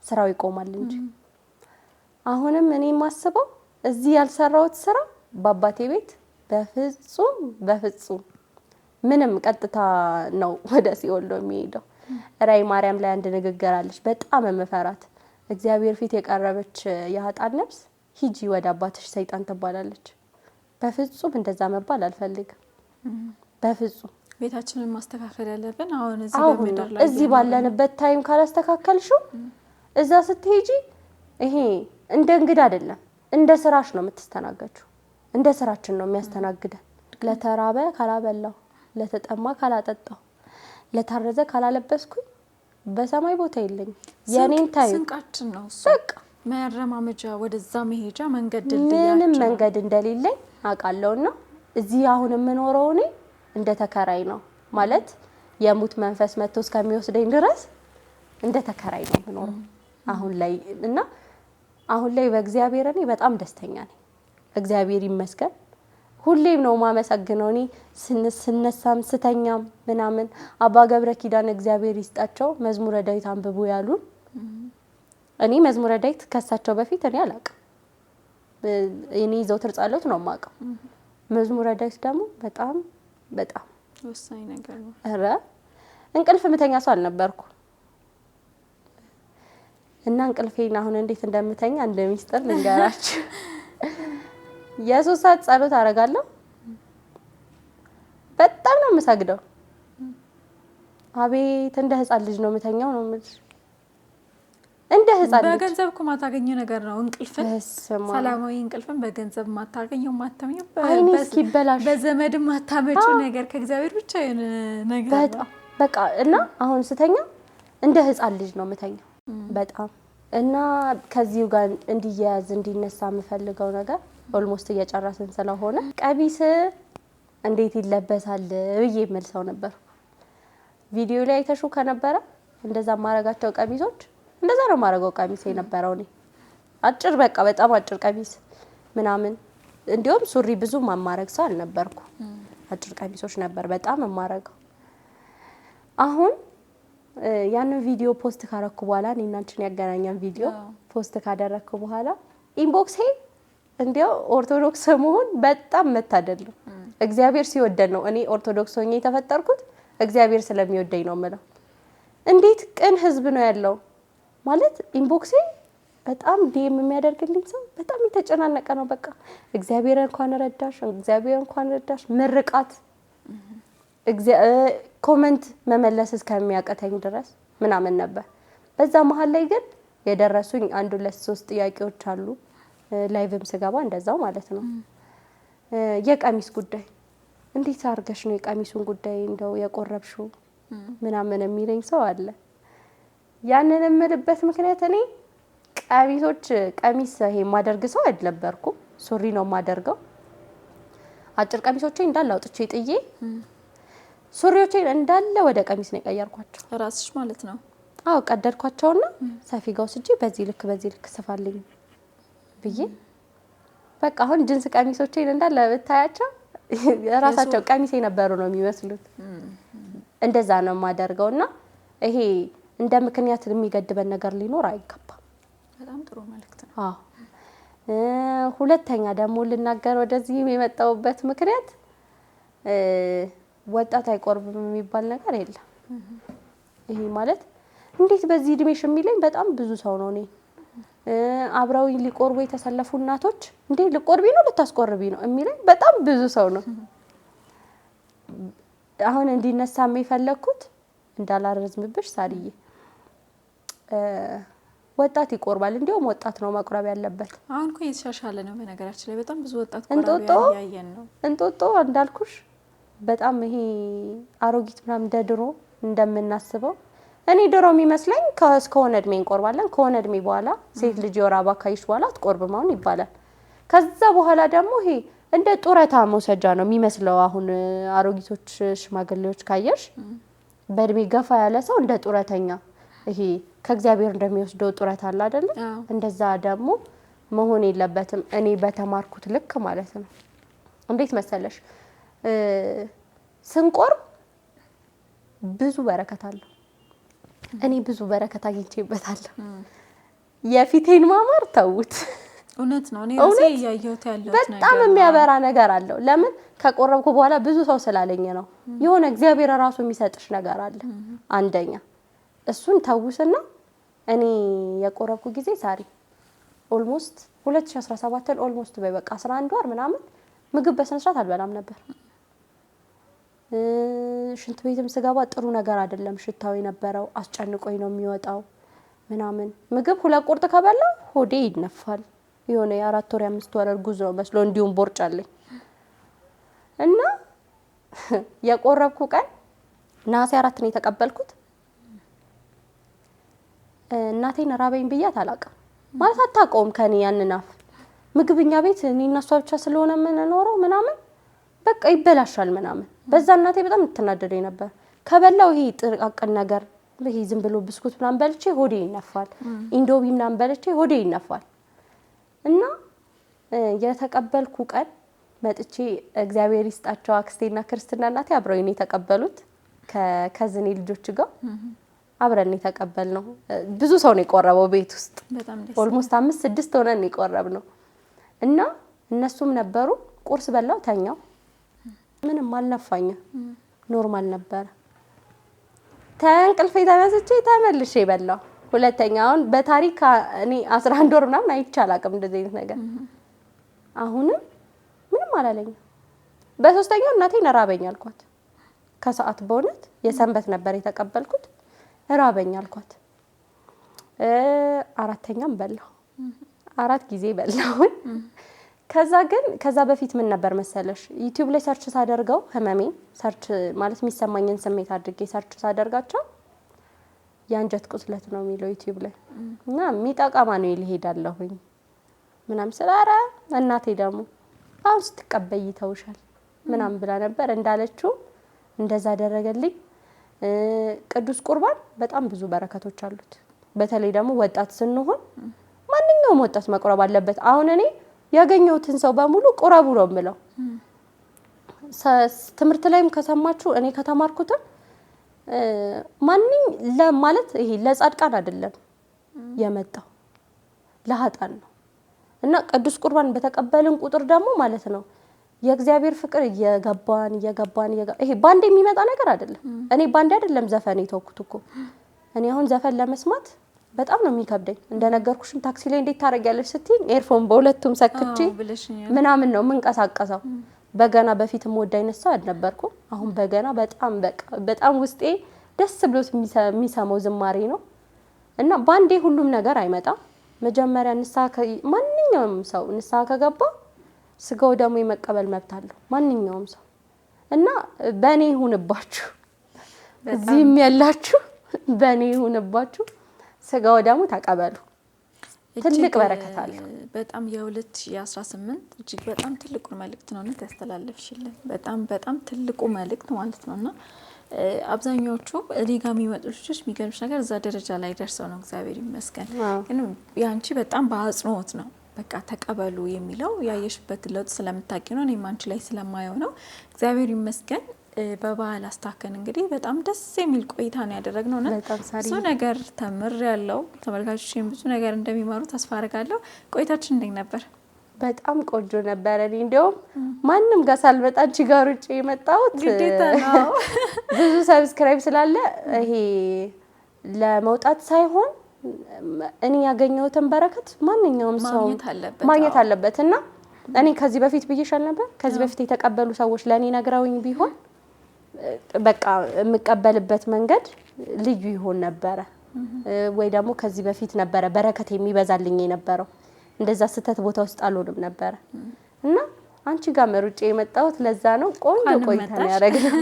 ስራው ይቆማል እንጂ። አሁንም እኔ የማስበው እዚህ ያልሰራሁት ስራ በአባቴ ቤት በፍጹም ምንም ቀጥታ ነው ወደ ሲኦል ነው የሚሄደው። ራዕይ ማርያም ላይ አንድ ንግግር አለች በጣም የምፈራት። እግዚአብሔር ፊት የቀረበች የኃጥአን ነፍስ ሂጂ ወደ አባትሽ ሰይጣን ትባላለች። በፍጹም እንደዛ መባል አልፈልግም። በፍጹም ቤታችንን ማስተካከል ያለብን አሁን እዚህ ባለንበት ታይም ካላስተካከልሽው እዛ ስትሄጂ ይሄ እንደ እንግዳ አይደለም እንደ ስራሽ ነው የምትስተናገጂው። እንደ ስራችን ነው የሚያስተናግደን። ለተራበ ካላበላው፣ ለተጠማ ካላጠጣው፣ ለታረዘ ካላለበስኩኝ በሰማይ ቦታ የለኝም። የኔን ታይም ስንቃችን ነው እሱ። በቃ መረማመጃ ወደዛ መሄጃ መንገድ ድልድያችን ምንም መንገድ እንደሌለኝ አውቃለሁና እዚህ አሁን የምኖረው እኔ እንደ ተከራይ ነው ማለት የሙት መንፈስ መጥቶ እስከሚወስደኝ ድረስ እንደ ተከራይ ነው የምኖረው አሁን ላይ እና አሁን ላይ በእግዚአብሔር እኔ በጣም ደስተኛ ነኝ። እግዚአብሔር ይመስገን። ሁሌም ነው ማመሰግነው። እኔ ስነሳም ስተኛም ምናምን አባ ገብረ ኪዳን እግዚአብሔር ይስጣቸው መዝሙረ ዳዊት አንብቡ ያሉን። እኔ መዝሙረ ዳዊት ከሳቸው በፊት እኔ አላውቅም። እኔ ዘውትር ጸሎት ነው የማውቀው። መዝሙረ ዳዊት ደግሞ በጣም ወሳኝ ነገር ነው። ኧረ እንቅልፍ ምተኛ ሰው አልነበርኩ እና እንቅልፌን አሁን እንዴት እንደምተኛ እንደሚስጥር ልንገራችሁ። የ3 ሰዓት ጸሎት አደርጋለሁ። በጣም ነው የምሰግደው። አቤት እንደ ህፃን ልጅ ነው የምተኛው ነው የምልሽ። እንደ ህፃን ልጅ በገንዘብ እኮ ማታገኘው ነገር ነው እንቅልፍን። ሰላማዊ እንቅልፍን በገንዘብ ማታገኘው ማታመኘው በዘመድ ማታመጪው ነገር ከእግዚአብሔር ብቻ የሆነ ነገር ነው። በቃ እና አሁን ስተኛ እንደ ህፃን ልጅ ነው የምተኛው በጣም እና ከዚሁ ጋር እንዲያያዝ እንዲነሳ የምፈልገው ነገር ኦልሞስት እየጨረስን ስለሆነ ቀሚስ እንዴት ይለበሳል ብዬ መልሰው ነበር። ቪዲዮ ላይ አይተሹ ከነበረ እንደዛ ማረጋቸው ቀሚሶች እንደዛ ነው ማረጋው ቀሚስ የነበረው እኔ አጭር በቃ በጣም አጭር ቀሚስ ምናምን እንዲሁም ሱሪ ብዙ ማማረግ ሰው አልነበርኩ። አጭር ቀሚሶች ነበር በጣም ማረጋው። አሁን ያንን ቪዲዮ ፖስት ካረኩ በኋላ እኔና አንቺን ያገናኛን ቪዲዮ ፖስት ካደረኩ በኋላ ኢንቦክስ እንዲያው ኦርቶዶክስ መሆን በጣም መታደል ነው። እግዚአብሔር ሲወደድ ነው። እኔ ኦርቶዶክስ ሆኜ የተፈጠርኩት እግዚአብሔር ስለሚወደኝ ነው የምለው። እንዴት ቅን ህዝብ ነው ያለው ማለት ኢንቦክስ በጣም ዲኤም የሚያደርግልኝ ሰው በጣም የተጨናነቀ ነው። በቃ እግዚአብሔር እንኳን ረዳሽ ምርቃት ኮሜንት መመለስ እስከሚያቀተኝ ድረስ ምናምን ነበር። በዛ መሀል ላይ ግን የደረሱኝ 1 2 3 ጥያቄዎች አሉ። ላይቭም ስገባ እንደዛው ማለት ነው። የቀሚስ ጉዳይ እንዴት አርገሽ ነው የቀሚሱን ጉዳይ እንደው የቆረብሽው ምናምን የሚለኝ ሰው አለ። ያንን የምልበት ምክንያት እኔ ቀሚስ ይሄ ማደርግ ሰው አይደለበርኩም። ሱሪ ነው ማደርገው። አጭር ቀሚሶቼ እንዳለ አውጥቼ ጥዬ ሱሪዎቼን እንዳለ ወደ ቀሚስ ነው የቀየርኳቸው። ራስሽ ማለት ነው? አዎ ቀደድኳቸውና ሰፊ ጋር ወስጄ በዚህ ልክ ስፋልኝ ብዬ በቃ አሁን ጅንስ ቀሚሶቼን እንዳለ ብታያቸው ራሳቸው ቀሚስ የነበሩ ነው የሚመስሉት። እንደዛ ነው የማደርገውና ይሄ እንደ ምክንያት የሚገድበን ነገር ሊኖር አይገባም። በጣም ጥሩ መልእክት ነው። አዎ። ሁለተኛ ደግሞ ልናገር ወደዚህ የመጣሁበት ምክንያት ወጣት አይቆርብም የሚባል ነገር የለም። ይሄ ማለት እንዴት በዚህ እድሜሽ የሚለኝ በጣም ብዙ ሰው ነው። እኔ አብረውኝ ሊቆርቡ የተሰለፉ እናቶች እንዴ ልቆርቢ ነው ልታስቆርቢ ነው የሚለኝ በጣም ብዙ ሰው ነው። አሁን እንዲነሳ የፈለኩት እንዳላረዝምብሽ ሳርዬ፣ ወጣት ይቆርባል። እንዲያውም ወጣት ነው መቁረብ ያለበት። አሁን እኮ እየተሻሻለ ነው። በነገራችን ላይ በጣም ብዙ ወጣት ቆራቢ ያያየን ነው። እንጦጦ እንዳልኩሽ በጣም ይሄ አሮጊት ምናምን እንደ ድሮ እንደምናስበው እኔ ድሮ የሚመስለኝ ከሆነ እድሜ እንቆርባለን፣ ከሆነ እድሜ በኋላ ሴት ልጅ የወር አበባ ካየሽ በኋላ አትቆርብም አሁን ይባላል። ከዛ በኋላ ደግሞ ይሄ እንደ ጡረታ መውሰጃ ነው የሚመስለው። አሁን አሮጊቶች ሽማግሌዎች ካየሽ በእድሜ ገፋ ያለ ሰው እንደ ጡረተኛ ይሄ ከእግዚአብሔር እንደሚወስደው ጡረታ አለ አይደል? እንደዛ ደግሞ መሆን የለበትም። እኔ በተማርኩት ልክ ማለት ነው። እንዴት መሰለሽ ስንቆርብ ብዙ በረከት አለው። እኔ ብዙ በረከት አግኝቼበታለሁ። የፊቴን ማማር ተውት። እውነት ነው። እኔ ራሴ ያየሁት ያለው በጣም የሚያበራ ነገር አለው። ለምን ከቆረብኩ በኋላ ብዙ ሰው ስላለኝ ነው። የሆነ እግዚአብሔር ራሱ የሚሰጥሽ ነገር አለ። አንደኛ እሱን ተውስና እኔ የቆረብኩ ጊዜ ሳሪ ኦልሞስት 2017 ኦልሞስት በቃ 11 ወር ምናምን ምግብ በስነ ስርዓት አልበላም ነበር። ሽንት ቤትም ስገባ ጥሩ ነገር አይደለም ሽታው የነበረው፣ አስጨንቆኝ ነው የሚወጣው ምናምን። ምግብ 2 ቁርጥ ከበላ ሆዴ ይነፋል። የሆነ የ4 ወር 5 ወር እርጉዝ ነው መስሎ እንዲሁም ቦርጭ አለኝ። እና የቆረብኩ ቀን ነሐሴ 4 ነው የተቀበልኩት። እናቴን ራበኝ ብያት አላውቅም። ማለት አታውቀውም ከኔ ያንን አፍ ምግብኛ ቤት እኔ እና እሷ ብቻ ስለሆነ የምንኖረው ምናምን በቃ ይበላሻል ምናምን። በዛ እናቴ በጣም ትናደደኝ ነበር። ከበላው ይሄ ጥርቃቅን ነገር ይሄ ዝም ብሎ ብስኩት ምናምን በልቼ ሆዴ ይነፋል፣ ኢንዶቢ ምናምን በልቼ ሆዴ ይነፋል። እና የተቀበልኩ ቀን መጥቼ እግዚአብሔር ይስጣቸው አክስቴና ክርስትና እናቴ አብረውኝ ነው የተቀበሉት ከከዝኔ ልጆች ጋር አብረን የተቀበልነው። ብዙ ሰው ነው የቆረበው ቤት ውስጥ ኦልሞስት 5-6 ሆነን ነው የቆረብነው። እና እነሱም ነበሩ። ቁርስ በላው ተኛው። ምንም አልነፋኝም፣ ኖርማል ነበረ። ተንቅልፌ ተነስቼ ተመልሼ በላው። ሁለተኛውን በታሪክ እኔ 11 ወር ምናምን አይቼ አላውቅም እንደዚህ አይነት ነገር። አሁንም ምንም አላለኝም። በሶስተኛው እናቴን ራበኝ አልኳት። ከሰዓት በእውነት የሰንበት ነበር የተቀበልኩት። ራበኝ አልኳት። አራተኛም በላው። 4 ጊዜ በላውን። ከዛ በፊት ምን ነበር መሰለሽ ዩቲዩብ ላይ ሰርች ሳደርገው ህመሜ ሰርች ማለት የሚሰማኝን ስሜት አድርጌ ሰርች ሳደርጋቸው የአንጀት ቁስለት ነው የሚለው ዩቲዩብ ላይ እና የሚጠቃማ ነው ይሄዳለሁኝ ምናምን ስላረ እናቴ ደግሞ አሁን ስትቀበይ ይተውሻል ምናምን ብላ ነበር። እንዳለችው እንደዛ አደረገልኝ። ቅዱስ ቁርባን በጣም ብዙ በረከቶች አሉት። በተለይ ደግሞ ወጣት ስንሆን ማንኛውም ወጣት መቁረብ አለበት። አሁን እኔ ያገኘሁትን ሰው በሙሉ ቁረቡ ነው የምለው። ትምህርት ላይም ከሰማችሁ እኔ ከተማርኩት ማለት ይሄ ለጻድቃን አይደለም የመጣው ለኃጥአን ነው። እና ቅዱስ ቁርባን በተቀበልን ቁጥር ደግሞ ማለት ነው የእግዚአብሔር ፍቅር እየገባን ይሄ ባንዴ የሚመጣ ነገር አይደለም። እኔ ባንዴ አይደለም ዘፈን የተውኩት እኮ። እኔ አሁን ዘፈን ለመስማት በጣም ነው የሚከብደኝ። እንደነገርኩሽም ታክሲ ላይ እንዴት ታረጋለሽ ስትይኝ ኤርፎን በሁለቱም ሰክቼ ምናምን ነው የምንቀሳቀሰው። በገና በፊትም ወደ አይነሳ አልነበርኩም። አሁን በገና በጣም ውስጤ ደስ ብሎት የሚሰማው ዝማሬ ነው። እና ባንዴ ሁሉም ነገር አይመጣም። መጀመሪያ ማንኛውም ሰው ንስሐ ከገባ ስጋው ደግሞ የመቀበል መብት አለው ማንኛውም ሰው። እና በእኔ ይሁንባችሁ፣ እዚህም ያላችሁ በእኔ ይሁንባችሁ፣ ስጋው ደግሞ ተቀበሉ። ትልቅ በረከት አለ። በጣም የ2018 እጅግ በጣም ትልቁ መልእክት ነው ያስተላለፍሽልን። በጣም ትልቁ መልእክት ማለት ነውና አብዛኛዎቹ እኔ ጋር የሚመጡ ልጆች የሚገርምሽ ነገር እዛ ደረጃ ላይ ደርሰው ነው እግዚአብሔር ይመስገን። ግን ያንቺ በጣም በአጽንኦት ነው በቃ ተቀበሉ የሚለው ያየሽበት ለውጥ ስለምታውቂ ነው። እኔም አንቺ ላይ ስለማየው ነው። እግዚአብሔር ይመስገን። በባህል አስታከን እንግዲህ በጣም ደስ የሚል ቆይታ ነው ያደረግነው እና ብዙ ነገር ተምር ያለው ተመልካቾችን ብዙ ነገር እንደሚማሩ ተስፋ አደርጋለሁ። ቆይታችን እንዴት ነበር? በጣም ቆንጆ ነበር። እኔ እንደውም ማንም ጋር ሳልመጣ አንቺ ጋር ውጪ የመጣሁት ግዴታ ነው። ብዙ ሰብስክራይብ ስላለ ይሄ ለመውጣት ሳይሆን እኔ ያገኘሁትን በረከት ማንኛውም ሰው ማግኘት አለበት እና እኔ ከዚህ በፊት ብዬሻል ነበር። ከዚህ በፊት የተቀበሉ ሰዎች ለኔ ነግረውኝ ቢሆን በቃ የምቀበልበት መንገድ ልዩ ይሆን ነበረ ወይ ደግሞ ከዚህ በፊት ነበረ በረከት የሚበዛልኝ የነበረው እንደዛ ስተት ቦታ ውስጥ አልሆንም ነበረ እና አንቺ ጋር መሩጬ የመጣሁት ለዛ ነው። ቆንጆ ቆይታ ነው ያደረግነው።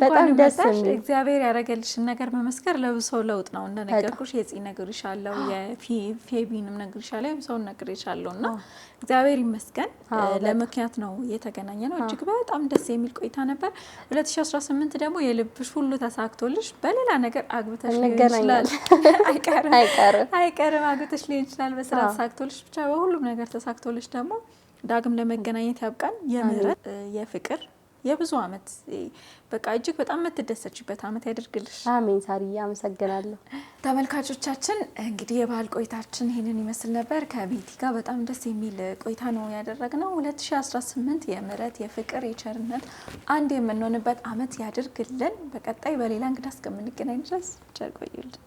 በጣም ደስ የሚል እግዚአብሔር ያደረገልሽን ነገር መመስከር ለብዙ ሰው ለውጥ ነው። እንደነገርኩሽ የጽ ነገር ይሻለው የፌቢንም ነገር ይሻለው ሰው ነገር ይሻለውና እግዚአብሔር ይመስገን ለምክንያት ነው የተገናኘ ነው። እጅግ በጣም ደስ የሚል ቆይታ ነበር። 2018 ደግሞ የልብሽ ሁሉ ተሳክቶልሽ በሌላ ነገር አግብተሽ ይችላል አይቀርም አግብተሽ ሊሆን ይችላል በስራ ተሳክቶልሽ ብቻ በሁሉም ነገር ተሳክቶልሽ ደግሞ ዳግም ለመገናኘት ያብቃን። የምህረት የፍቅር የብዙ አመት በቃ እጅግ በጣም የምትደሰችበት አመት ያድርግልሽ። አሜን። ሳሪያ አመሰግናለሁ። ተመልካቾቻችን እንግዲህ የባህል ቆይታችን ይሄንን ይመስል ነበር። ከቤቲ ጋር በጣም ደስ የሚል ቆይታ ነው ያደረግነው። 2018 የምህረት የፍቅር የቸርነት አንድ የምንሆንበት አመት ያድርግልን። በቀጣይ በሌላ እንግዳ እስከምንገናኝ ድረስ ቸር ቆዩልን።